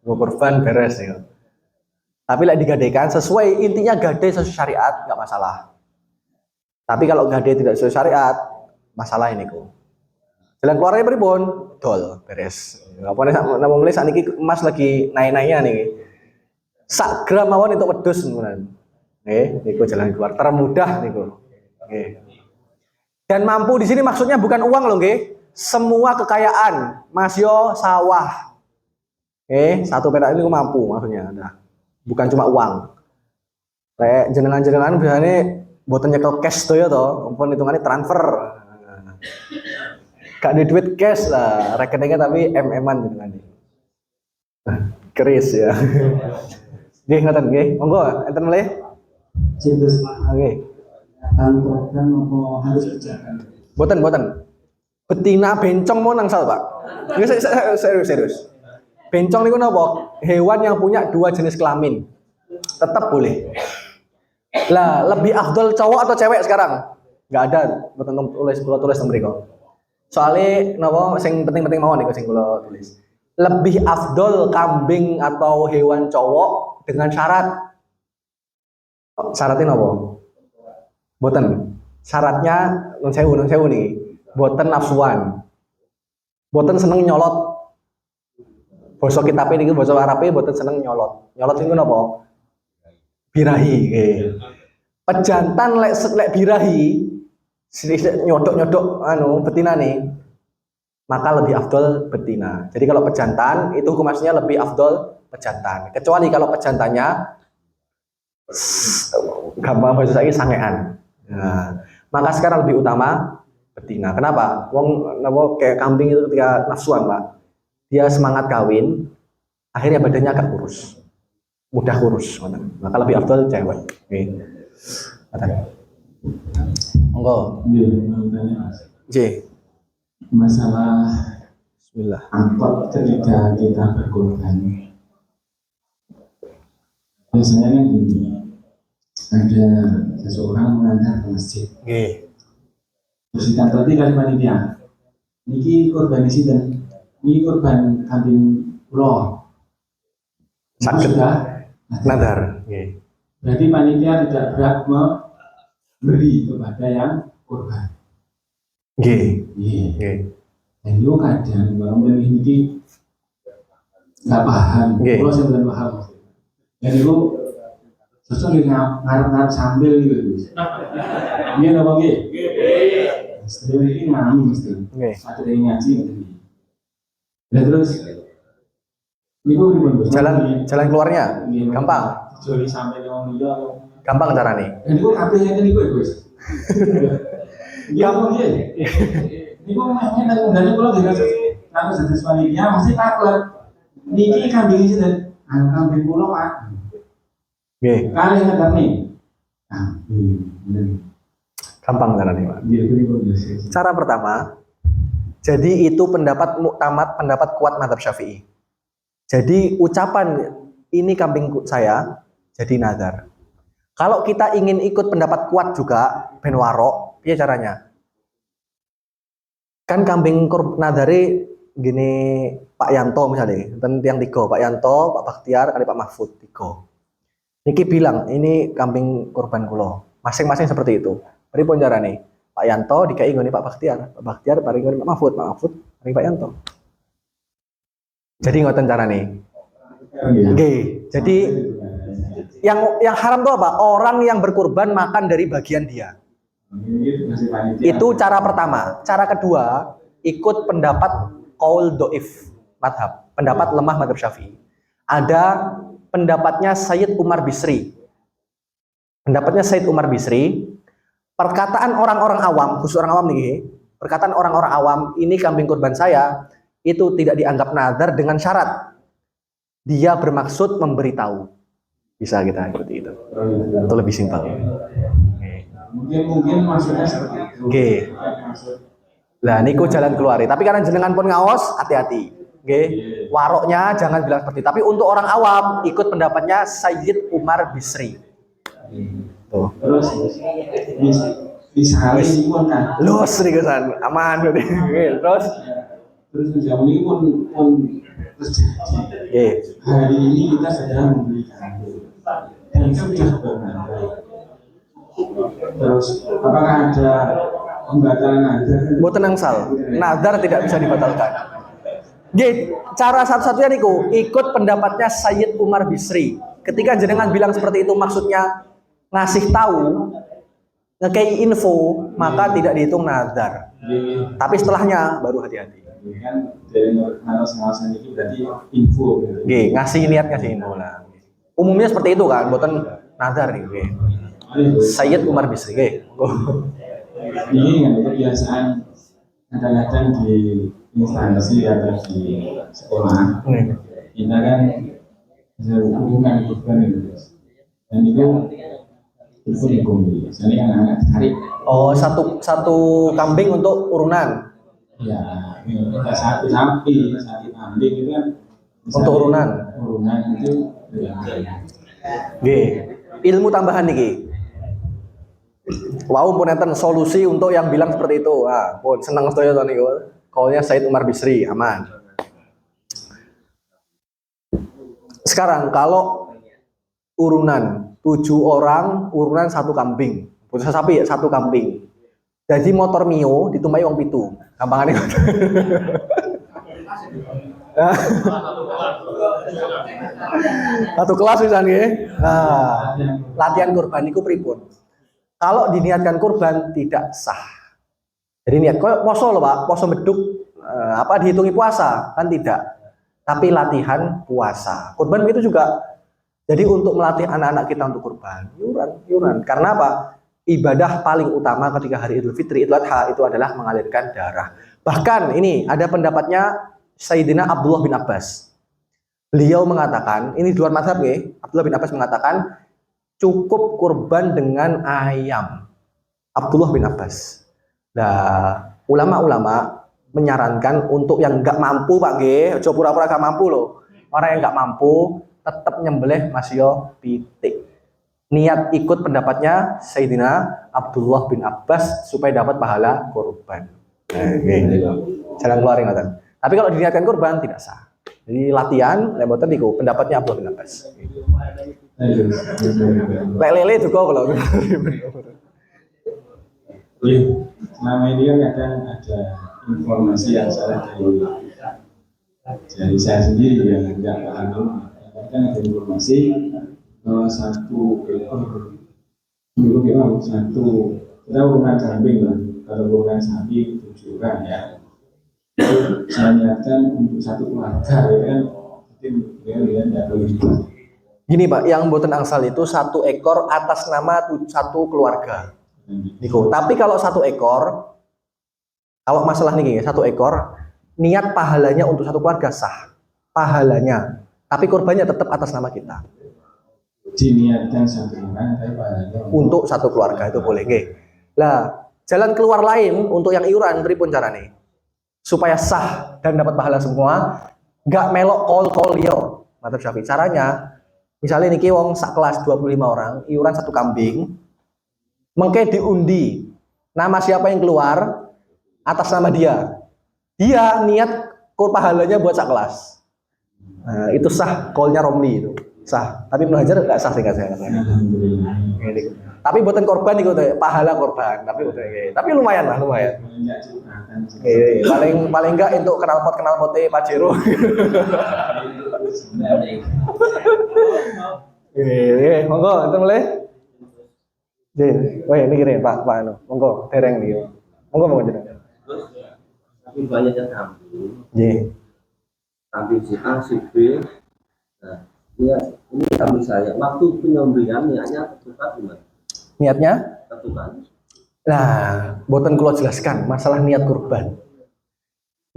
Speaker 1: nggo korban beres ya. Tapi lek digadaikan sesuai intinya gadai sesuai syariat enggak masalah. Tapi kalau gadai tidak sesuai syariat, masalah ini kok. Jalan keluarnya pripun? Dol beres. Ngapane napa mulai sakniki emas lagi naik-naiknya nih. Sak gram mawon itu wedhus tenan. Niku jalan keluar termudah niku. Nggih. Dan mampu di sini maksudnya bukan uang loh, nggih. Semua kekayaan, masyo sawah. Satu perak ini mampu maksudnya. Nah, bukan cuma uang. Kayak jenengan-jenengan biasanya boten nyekel cash to ya to, ampun hitungannya transfer. Gak ada duit cash lah, rekeningnya tapi MM-an jenengan. Keris ya. Nggih ngoten nggih. Monggo enten melih.
Speaker 3: Cinta
Speaker 1: Oke.
Speaker 3: korban apa harus dijaga?
Speaker 1: Boten. Betina bencong mau nangsal, Pak. Ini serius. Bencong niku napa? Hewan yang punya dua jenis kelamin. Tetap boleh. Lah, lebih afdol cowok atau cewek sekarang? Enggak ada, boten tulis mriko. Soalnya napa sing penting-penting mawon niku sing kula tulis. Lebih afdol kambing atau hewan cowok dengan syarat. Syaratnya napa? Boten. Syaratnya nun sewu nih. Boten nafsuan. Boten seneng nyolot. Basa kitabe niku basa Arabe mboten seneng nyolot. Nyolot niku napa? Birahi. Nggih. Pejantan lek birahi nyodok-nyodok betinane, maka lebih afdol betina. Jadi kalau pejantan itu hukumnya lebih afdol pejantan. Kecuali kalau pejantannya gampang bahasa saya sangean. Nah, maka sekarang lebih utama betina. Kenapa? Wong kayak kambing itu ketika nafsuan, Pak. Dia semangat kawin, akhirnya badannya agak kurus. Mudah kurus, maka lebih afdol cewek. Oke. Monggo. J.
Speaker 6: Masalah
Speaker 1: Bismillah.
Speaker 6: angkot ketika kita berkorban, biasanya kan gini, ada seseorang mengantar ke masjid.
Speaker 1: Oke.
Speaker 6: Terus ditangkati kali panitia, niki korban isi dan ini korban kambing pulau.
Speaker 1: Sakit.
Speaker 6: Sudah
Speaker 1: Nadar. Oke.
Speaker 6: berarti panitia tidak berhak memberi kepada yang korban.
Speaker 1: Oke.
Speaker 6: Iya.
Speaker 1: Oke.
Speaker 6: Dan itu kadang orang ini nggak paham,
Speaker 1: Nggih.
Speaker 6: kalau saya belum paham. Dan itu sesuatu yang ngarep-ngarep sambil gitu. Iya apa nggih? Setelah ini ngami mesti.
Speaker 1: Nggih.
Speaker 6: Ada yang ngaji gitu. Dan terus niku pripun, Bos?
Speaker 1: Jalan keluarnya
Speaker 6: Nggih,
Speaker 1: gampang.
Speaker 6: Joli sampai ke wong liya.
Speaker 1: Gampang carane.
Speaker 6: Dan niku kabeh ngene niku ya, Bos. Iya apa nggih? Niku meh nang ngene kula dhewe nang sedhes panitia mesti taklet. Niki kambing sinten? Kambing kula, Pak.
Speaker 1: Nggih.
Speaker 6: Kali ngerti. Kambing.
Speaker 1: Gampang carane, Pak.
Speaker 6: Iya, pripun, Bos?
Speaker 1: Cara pertama, jadi itu pendapat muktamad, pendapat kuat mazhab Syafi'i. Jadi ucapan ini kambing saya jadi nazar. Kalau kita ingin ikut pendapat kuat juga ben warok, piye caranya? Kan kambing nazare gini Pak Yanto misalnya, dan yang tiga, Pak Yanto, Pak Bakhtiar, kali Pak Mahfud tiga. Niki bilang ini kambing korban kulo, masing-masing seperti itu. Pripun carane? Pak Yanto dikai nggone Pak Bakhtiar paring nggone Pak Mahfud paring Pak Yanto. Jadi ngoten carane. Nggih. Jadi yang haram itu apa? Orang yang berkurban makan dari bagian dia. Itu cara pertama. Cara kedua, ikut pendapat qaul dhaif madhab, pendapat lemah madhab Syafi'i. Ada pendapatnya Sayyid Umar Bisri. Pendapatnya Sayyid Umar Bisri, perkataan orang-orang awam, khusus orang awam nih, perkataan orang-orang awam, ini kambing kurban saya, itu tidak dianggap nazar dengan syarat dia bermaksud memberitahu. Bisa kita ikuti itu. Itu lebih simpel.
Speaker 6: Mungkin maksudnya seperti itu.
Speaker 1: Oke. Lah niku jalan keluar. Tapi karena jenengan pun ngaos, hati-hati. Oke. Waroknya jangan bilang seperti itu. Tapi untuk orang awam ikut pendapatnya Sayyid Umar Bisri. Tuh.
Speaker 6: Terus misalnya ini pun kan.
Speaker 1: Los niku san, aman berarti. Terus
Speaker 6: Terus ini pun terjadi.
Speaker 1: Oke.
Speaker 6: Hari ini kita sedang membeli kambing dan sudah bernadar. Terus apakah ada pembatalan nazar?
Speaker 1: Mboten angsal. Nazar tidak bisa dibatalkan. Nggih, cara satu-satunya niku ikut pendapatnya Sayyid Umar Bisri. Ketika jenengan bilang seperti itu maksudnya ngasih tahu, ngekei info, maka tidak dihitung nazar. Tapi setelahnya baru hati-hati.
Speaker 6: Kan dari ngawas-ngawasan itu berarti info gitu.
Speaker 1: Nggih, ngasih niat ngasih info lah. Umumnya seperti itu kan, mboten nazar nih. Nggih. Sayyid Umar Bisri, nggih.
Speaker 6: Ini kan kebiasaan kadang-kadang di instansi atau di sekolah kita kan bisa hubungan itu, dan itu hukum. Misalnya kan anak tarik.
Speaker 1: Oh, satu kambing untuk urunan.
Speaker 6: Ya, kita sapi kambing itu kan
Speaker 1: Untuk urunan
Speaker 6: itu
Speaker 1: Nggih. Ilmu tambahan niki. Wow, pun enten solusi untuk yang bilang seperti itu. Ah, pun seneng sedaya to niku. Kaulnya Said Umar Bisri, aman. Sekarang kalau urunan 7 orang, urunan 1 kambing. Putus sapi 1 kambing. Jadi motor Mio ditumpai wong 7. Gampangane. Satu kelas misalnya. Nah, latihan kurban itu pripun? Kalau diniatkan kurban tidak sah. Jadi niat kok poso loh Pak, poso meduk apa dihitungi puasa? Kan tidak. Tapi latihan puasa. Kurban itu juga jadi untuk melatih anak-anak kita untuk kurban. Iuran. Karena apa? Ibadah paling utama ketika hari Idul Fitri, Idul Adha itu adalah mengalirkan darah. Bahkan ini ada pendapatnya Sayyidina Abdullah bin Abbas. Beliau mengatakan, ini dua mazhab ya. Abdullah bin Abbas mengatakan cukup kurban dengan ayam. Abdullah bin Abbas. Nah, ulama-ulama menyarankan untuk yang nggak mampu Pak G, coba pura-pura nggak mampu loh. Orang yang nggak mampu tetap nyembelih masih pitik. Niat ikut pendapatnya Sayyidina Abdullah bin Abbas supaya dapat pahala kurban. Jalan keluarin ngoten. Tapi kalau diniatkan kurban tidak sah. Jadi latihan, lemotan itu pendapatnya Abdullah bin Abbas. Lele juga kalau.
Speaker 6: Selama ini kan kadang ada informasi yang salah dari saya sendiri yang tidak paham. Kadang ada informasi bahwa satu ekor dulu kita urunan kambing lah, kalau urunan sapi 7 orang ya. Saya niatkan untuk satu keluarga ya kan, mungkin tidak boleh.
Speaker 1: Gini Pak, yang mboten angsal itu 1 ekor atas nama 1 keluarga. Niko. Tapi kalau 1 ekor, kalau masalah nih 1 ekor, niat pahalanya untuk 1 keluarga sah, pahalanya. Tapi korbannya tetap atas nama kita.
Speaker 6: Diniatkan 1 orang, tapi pahalanya
Speaker 1: Untuk 1 keluarga itu boleh nggih. Lah, jalan keluar lain untuk yang iuran pripun carane? Supaya sah dan dapat pahala semua, nggak melok kol yo. Madzhab Syafi'i caranya, misalnya niki wong sak kelas 25 orang, iuran 1 kambing, mengke diundi. Nama siapa yang keluar atas nama dia. Dia niat pahalanya buat sak kelas. Nah, itu sah kolnya Romli itu. Sah. Tapi Ibnu Hajar enggak sah singkat saya. Tapi buatan korban itu pahala korban, tapi lumayan lah, lumayan. Paling enggak untuk knalpot Pajero. Monggo, itu mulai. Oh ini kira Pak anu. Monggo, dereng nih. Monggo jenengan.
Speaker 5: Tapi banyak yang kambing.
Speaker 1: Nggih.
Speaker 5: Kambing si A, si B. Nah, ini kambing saya. Waktu penyembelihan niatnya tertukar gimana?
Speaker 1: Niatnya?
Speaker 5: Tertukar.
Speaker 1: Nah, boten kula jelaskan masalah niat kurban.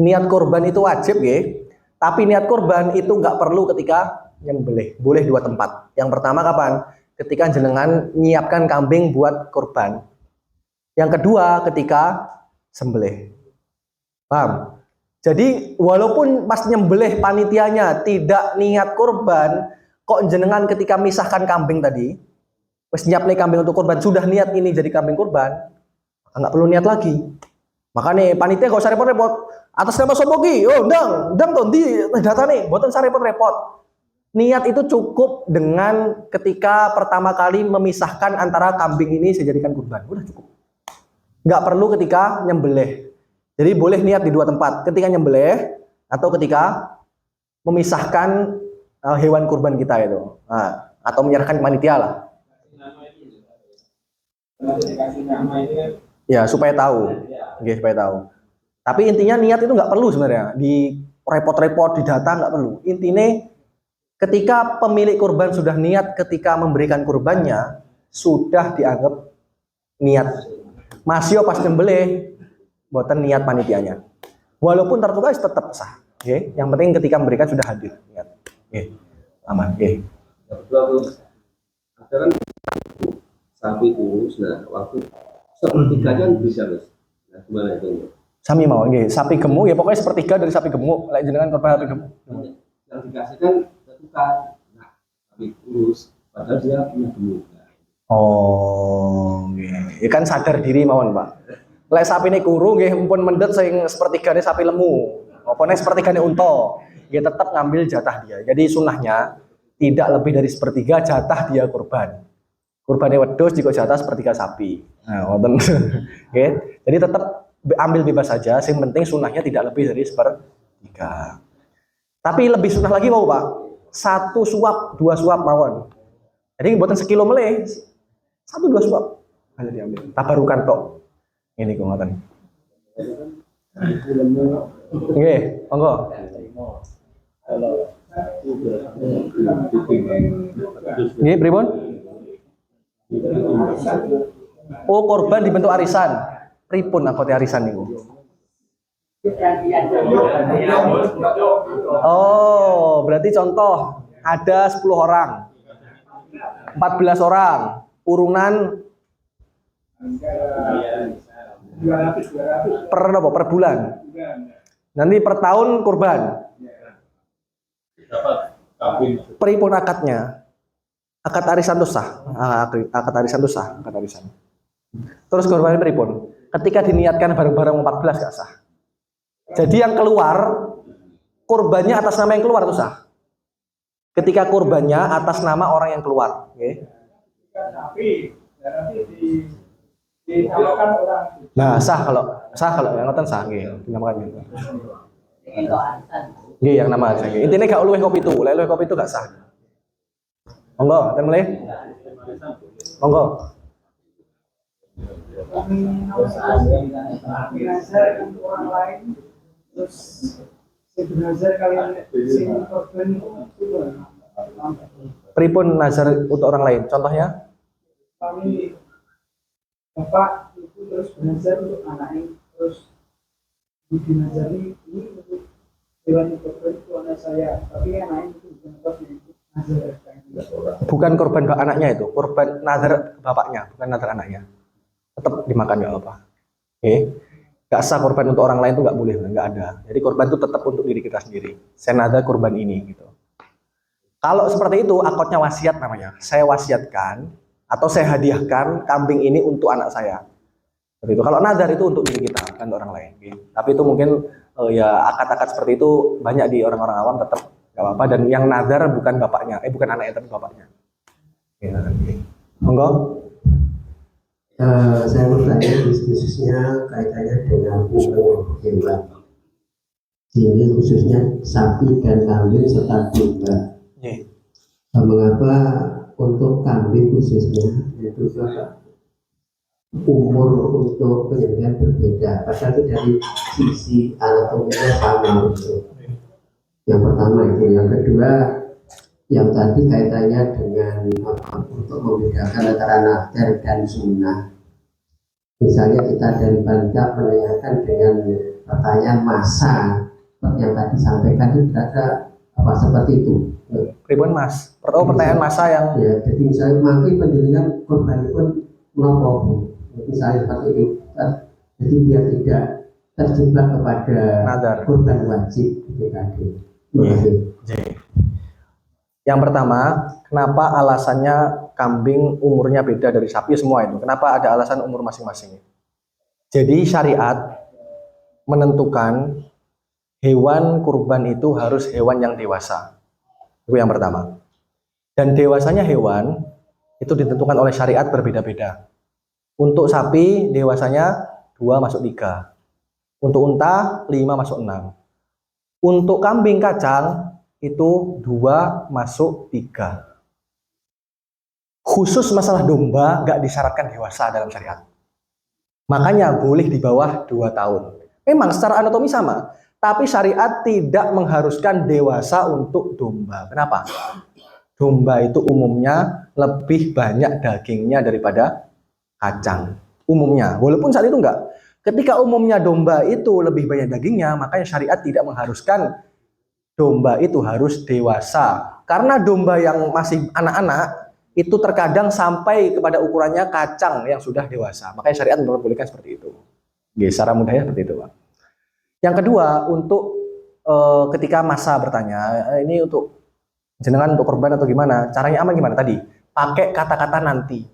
Speaker 1: Niat kurban itu wajib nggih. Tapi niat kurban itu nggak perlu ketika nyembelih. Boleh 2 tempat. Yang pertama kapan? Ketika jenengan nyiapkan kambing buat kurban. Yang kedua ketika sembelih. Paham? Jadi walaupun pas nyembelih panitianya tidak niat kurban, kok jenengan ketika misahkan kambing tadi, wis nyiapne kambing untuk kurban, sudah niat ini jadi kambing kurban, nggak perlu niat lagi. Makanya panitia gak usah repot-repot. Atas nama sopo ki? Oh, ndang to ndi datane, mboten usah repot-repot. Niat itu cukup dengan ketika pertama kali memisahkan antara kambing ini saya jadikan kurban. Udah cukup. Nggak perlu ketika nyembelih. Jadi boleh niat di 2 tempat. Ketika nyembelih atau ketika memisahkan hewan kurban kita itu. Nah, atau menyerahkan ke panitia lah. Ya, supaya tahu. Oke, supaya tahu. Tapi intinya niat itu nggak perlu sebenarnya. Di repot-repot, di data nggak perlu. Intinya ketika pemilik kurban sudah niat ketika memberikan kurbannya, sudah dianggap niat. Masih pas nyembelih, buatan niat panitianya. Walaupun tertulis tetap sah. Okay? Yang penting ketika memberikan sudah hadir. Niat. Okay. Aman. Okay.
Speaker 5: Ada kan sapi kurus, nah waktu sepertiganya bisa mas. Nah gimana itu?
Speaker 1: Sami mau, okay. Sapi gemuk ya pokoknya sepertiga dari sapi gemuk. Like jenengan korban sapi gemuk.
Speaker 5: Yang dikasihkan tertukar, nah sapi kurus, padahal dia punya gemuk.
Speaker 1: Oh, okay. Ya kan sadar diri mawon Pak. Lek sapi ini kurung, nggih mumpun mendet sing sepertigane sapi lemu. Apa nek sepertigane unta, nggih tetap ngambil jatah dia. Jadi sunahnya tidak lebih dari sepertiga jatah dia kurban. Kurbane wedhus juga jatah sepertiga sapi. Nah, wonten. Oke. Jadi tetap ambil bebas saja, yang penting sunahnya tidak lebih dari sepertiga. Tapi lebih sunah lagi mau Pak, 1 suap, 2 suap mawon. Jadi buatan sekilo meleh, 1 2 suap hanya diambil. Tabarukan tok. Ini kok ngoten. Nggih, monggo. Nggih, pripun? Oh, korban dibentuk arisan. Pripun akote arisan niku? Oh, berarti contoh ada 10 orang, 14 orang, urunan per bulan. Nanti per tahun kurban. Pripun akadnya? Akad arisan itu sah. Akad arisan itu sah, akad arisan. Terus kurban pripun? Ketika diniatkan bareng-bareng 14 gak sah. Jadi yang keluar kurbannya atas nama yang keluar itu sah. Ketika kurbannya atas nama orang yang keluar, okay. Nah, sah kalau yang ngoten sah nggih, dinamakan gitu. Nggih, yang nama arisan. Intine gak luwih kopi itu, luwih kopi itu gak sah. Monggo, ten mulai. Monggo.
Speaker 4: Nazar untuk orang lain, terus sebenarnya kalian sing korban itu
Speaker 1: Pripun nazar untuk orang lain? Contohnya?
Speaker 4: kami bapak ibu terus belajar untuk anaknya, terus budi nazari ini untuk hewan korban itu anak saya, tapi anaknya itu bukan korban itu nazar.
Speaker 1: Bukan korban anaknya itu, korban nazar bapaknya, bukan nazar anaknya. Tetap dimakan nggak apa. Nggak sah korban untuk orang lain tuh nggak boleh, nggak ada. Jadi korban itu tetap untuk diri kita sendiri. Saya nazar korban ini gitu. Kalau seperti itu, akadnya wasiat namanya. Saya wasiatkan atau saya hadiahkan kambing ini untuk anak saya. Seperti itu. Kalau nazar itu untuk diri kita, bukan untuk orang lain. Tapi itu mungkin ya akad-akad seperti itu banyak di orang-orang awam, tetap nggak apa-apa. Dan yang nazar bukan bapaknya, bukan anaknya tapi bapaknya. Monggo.
Speaker 7: Saya bertanya khususnya kaitannya dengan umur hewan. Ini khususnya sapi dan kambing serta domba. Mengapa untuk kambing khususnya itu umur untuk penyembelihan berbeda? Padahal itu dari sisi anatominya sama. Yang pertama itu, yang kedua yang tadi kaitannya dengan untuk membedakan antara nazar dan sunnah. Misalnya kita dari Banda menanyakan dengan pertanyaan masa seperti yang tadi sampaikan itu berada apa seperti itu.
Speaker 1: Pripun Mas? Pertanyaan masa yang
Speaker 7: ya, jadi misalnya mangke penjenengan korban pun menapa misalnya seperti itu. Jadi biar tidak terjebak kepada
Speaker 1: nazar.
Speaker 7: Korban wajib itu tadi.
Speaker 1: Yang pertama, kenapa alasannya kambing umurnya beda dari sapi semua itu? Kenapa ada alasan umur masing-masing? Jadi syariat menentukan hewan kurban itu harus hewan yang dewasa. Itu yang pertama. Dan dewasanya hewan itu ditentukan oleh syariat berbeda-beda. Untuk sapi dewasanya 2 masuk 3. Untuk unta 5 masuk 6. Untuk kambing kacang itu 2 masuk 3. Khusus masalah domba nggak disyaratkan dewasa dalam syariat. Makanya boleh di bawah 2 tahun. Memang secara anatomi sama, tapi syariat tidak mengharuskan dewasa untuk domba. Kenapa? Domba itu umumnya lebih banyak dagingnya daripada kacang. Umumnya, walaupun saat itu enggak. Ketika umumnya domba itu lebih banyak dagingnya, makanya syariat tidak mengharuskan domba itu harus dewasa. Karena domba yang masih anak-anak itu terkadang sampai kepada ukurannya kacang yang sudah dewasa. Makanya syariat memperbolehkan seperti itu. Secara mudahnya seperti itu, Pak. Yang kedua, untuk ketika masa bertanya, ini untuk jenengan untuk korban atau gimana? Caranya aman gimana tadi? Pakai kata-kata nanti.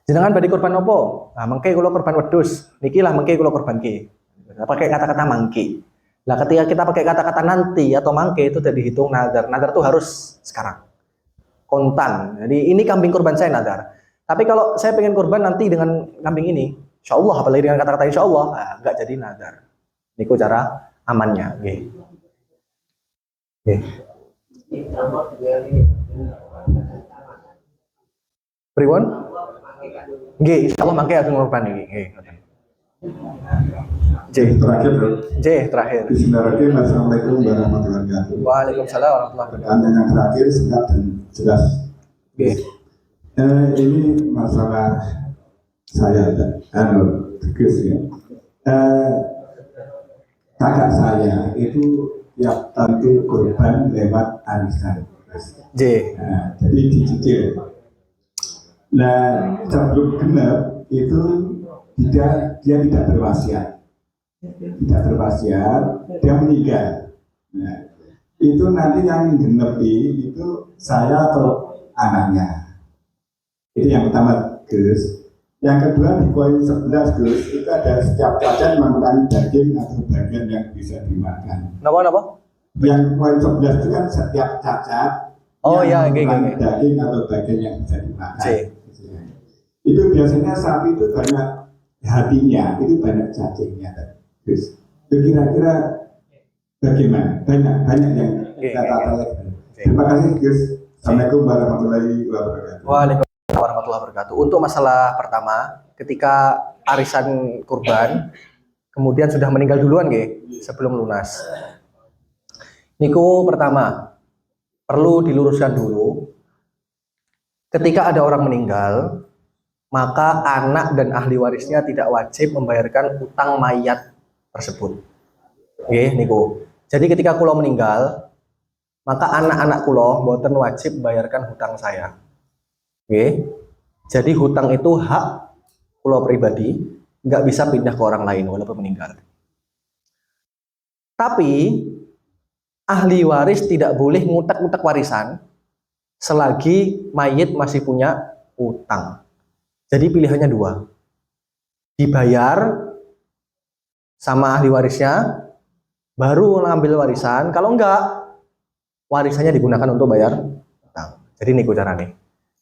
Speaker 1: Jenengan badi korban opo? Nah, mengke kula korban wedhus. Niki lah mengke kula korban ki. Pakai kata-kata mangke. Nah, ketika kita pakai kata-kata nanti atau mangke itu tidak dihitung nazar. Nazar itu harus sekarang. Kontan. Jadi ini kambing korban saya nazar. Tapi kalau saya pengen korban nanti dengan kambing ini, insya Allah, apalagi dengan kata-kata insya Allah, enggak jadi nazar. Niku cara amannya. Okay. Nggih. Pripun? Nggih, insyaallah mangke ageng korban iki. Nggih, ngoten. J.
Speaker 3: Terakhir,
Speaker 1: J terakhir.
Speaker 3: Bismillahirrahmanirrahim. Assalamualaikum warahmatullahi wabarakatuh.
Speaker 1: Waalaikumsalam warahmatullahi wabarakatuh.
Speaker 3: Pertanyaan yang terakhir singkat dan jelas.
Speaker 1: Nggih.
Speaker 3: Ini masalah saya dan Gus ya. Kakak saya itu tiap tentu korban lewat arisan.
Speaker 1: J.
Speaker 3: Nah, jadi dicicil. Nah, sebelum genap itu dia tidak berwasiat, dia meninggal. Nah, itu nanti yang genepi itu saya atau anaknya. Itu yang pertama, Gus. Yang kedua di poin 11, Gus, itu ada setiap cacat memakan daging atau bagian yang bisa dimakan.
Speaker 1: Napa?
Speaker 3: Yang poin 11 itu kan setiap cacat
Speaker 1: Oh
Speaker 3: yang
Speaker 1: ya,
Speaker 3: memakan
Speaker 1: nggih.
Speaker 3: daging atau bagian yang bisa dimakan.
Speaker 1: C.
Speaker 3: Itu biasanya sapi itu banyak hatinya, itu banyak cacingnya, Gus. Itu kira-kira bagaimana? Banyak yang kita tata lagi. Terima kasih, Gus. Assalamualaikum warahmatullahi wabarakatuh.
Speaker 1: Waalaikumsalam warahmatullahi wabarakatuh. Untuk masalah pertama, ketika arisan kurban kemudian sudah meninggal duluan nggih sebelum lunas. Niku pertama perlu diluruskan dulu. Ketika ada orang meninggal, maka anak dan ahli warisnya tidak wajib membayarkan utang mayat tersebut. Nggih niku. Jadi ketika kula meninggal, maka anak-anak kula mboten wajib bayarkan hutang saya. Nggih. Jadi hutang itu hak kula pribadi, nggak bisa pindah ke orang lain walaupun meninggal. Tapi ahli waris tidak boleh ngutak-ngutak warisan selagi mayit masih punya utang. Jadi pilihannya dua, dibayar sama ahli warisnya, baru ngambil warisan. Kalau enggak, warisannya digunakan untuk bayar utang. Jadi niku carane.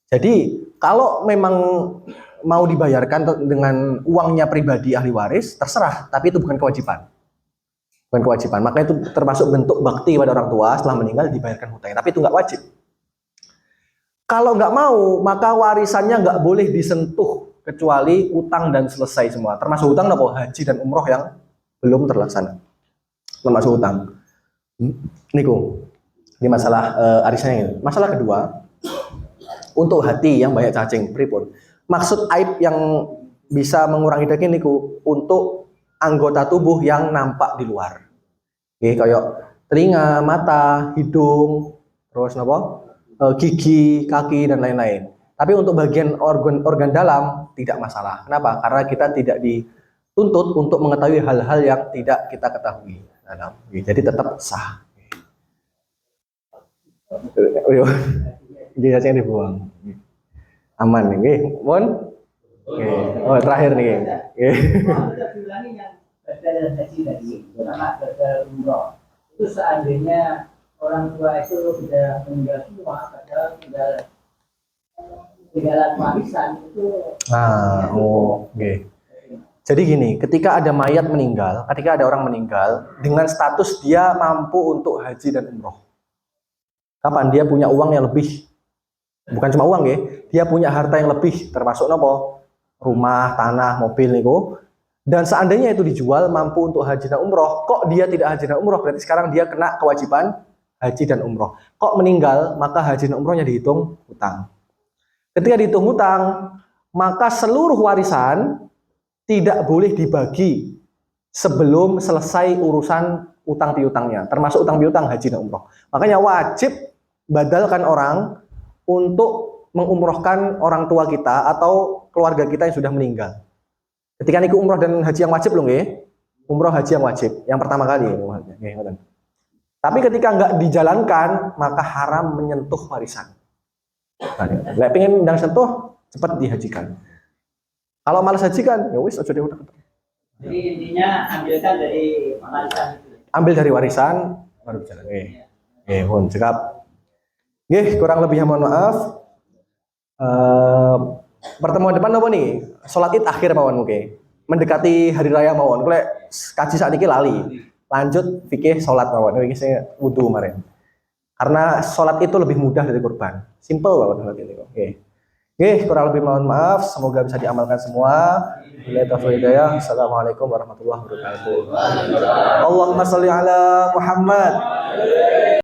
Speaker 1: Jadi kalau memang mau dibayarkan dengan uangnya pribadi ahli waris, terserah. Tapi itu bukan kewajiban. Bukan kewajiban. Maka itu termasuk bentuk bakti pada orang tua setelah meninggal dibayarkan hutangnya. Tapi itu nggak wajib. Kalau nggak mau, maka warisannya nggak boleh disentuh kecuali utang dan selesai semua. Termasuk utang apa? Haji dan umroh yang belum terlaksana. Termasuk utang. Niku. Ini masalah arisannya ini. Masalah kedua, untuk hati yang banyak cacing, pripun. Maksud aib yang bisa mengurangi daging niku untuk anggota tubuh yang nampak di luar. Oke, kayak telinga, mata, hidung, terus napa? Gigi, kaki dan lain-lain. Tapi untuk bagian organ dalam tidak masalah. Kenapa? Karena kita tidak dituntut untuk mengetahui hal-hal yang tidak kita ketahui. Jadi tetap sah. Jadi yang dibuang. Aman nih, Mon. Oh, terakhir nih.
Speaker 4: Itu seandainya orang tua itu sudah meninggal semua, padahal tinggalan warisan itu.
Speaker 1: Jadi gini, ketika ada mayat meninggal, ketika ada orang meninggal dengan status dia mampu untuk haji dan umroh. Kapan dia punya uang yang lebih? Bukan cuma uang ya, dia punya harta yang lebih, termasuk apa? Rumah, tanah, mobil niku. Dan seandainya itu dijual mampu untuk haji dan umroh, kok dia tidak haji dan umroh? Berarti sekarang dia kena kewajiban haji dan umroh. Kok meninggal, maka haji dan umrohnya dihitung hutang. Ketika dihitung hutang, maka seluruh warisan tidak boleh dibagi sebelum selesai urusan utang piutangnya, termasuk utang piutang haji dan umroh. Makanya wajib badalkan orang untuk mengumrohkan orang tua kita atau keluarga kita yang sudah meninggal. Ketika niku umroh dan haji yang wajib loh nggih. Umroh haji yang wajib, yang pertama kali. Tapi ketika nggak dijalankan, maka haram menyentuh warisan. Nggak pengen ndang sentuh, cepat dihajikan. Kalau malas hajikan, ya wis aja diutak.
Speaker 4: Jadi intinya ambilkan dari warisan.
Speaker 1: Ambil dari warisan baru berjalan. Mohon cekap. Kurang lebihnya mohon maaf. Pertemuan depan apa nih? Sholat Id akhir mawon mungkin. Mendekati hari raya mawon. Kalau kaji saat ini lali. Lanjut fikih sholat mawon. Ini saya wudu kemarin. Karena sholat itu lebih mudah dari kurban. Simple banget hal ini. Oke. Oke, kurang lebih mohon maaf. Semoga bisa diamalkan semua. Wabillahi taufiq hidayah. Assalamualaikum warahmatullahi wabarakatuh. Allahumma sholli ala Muhammad.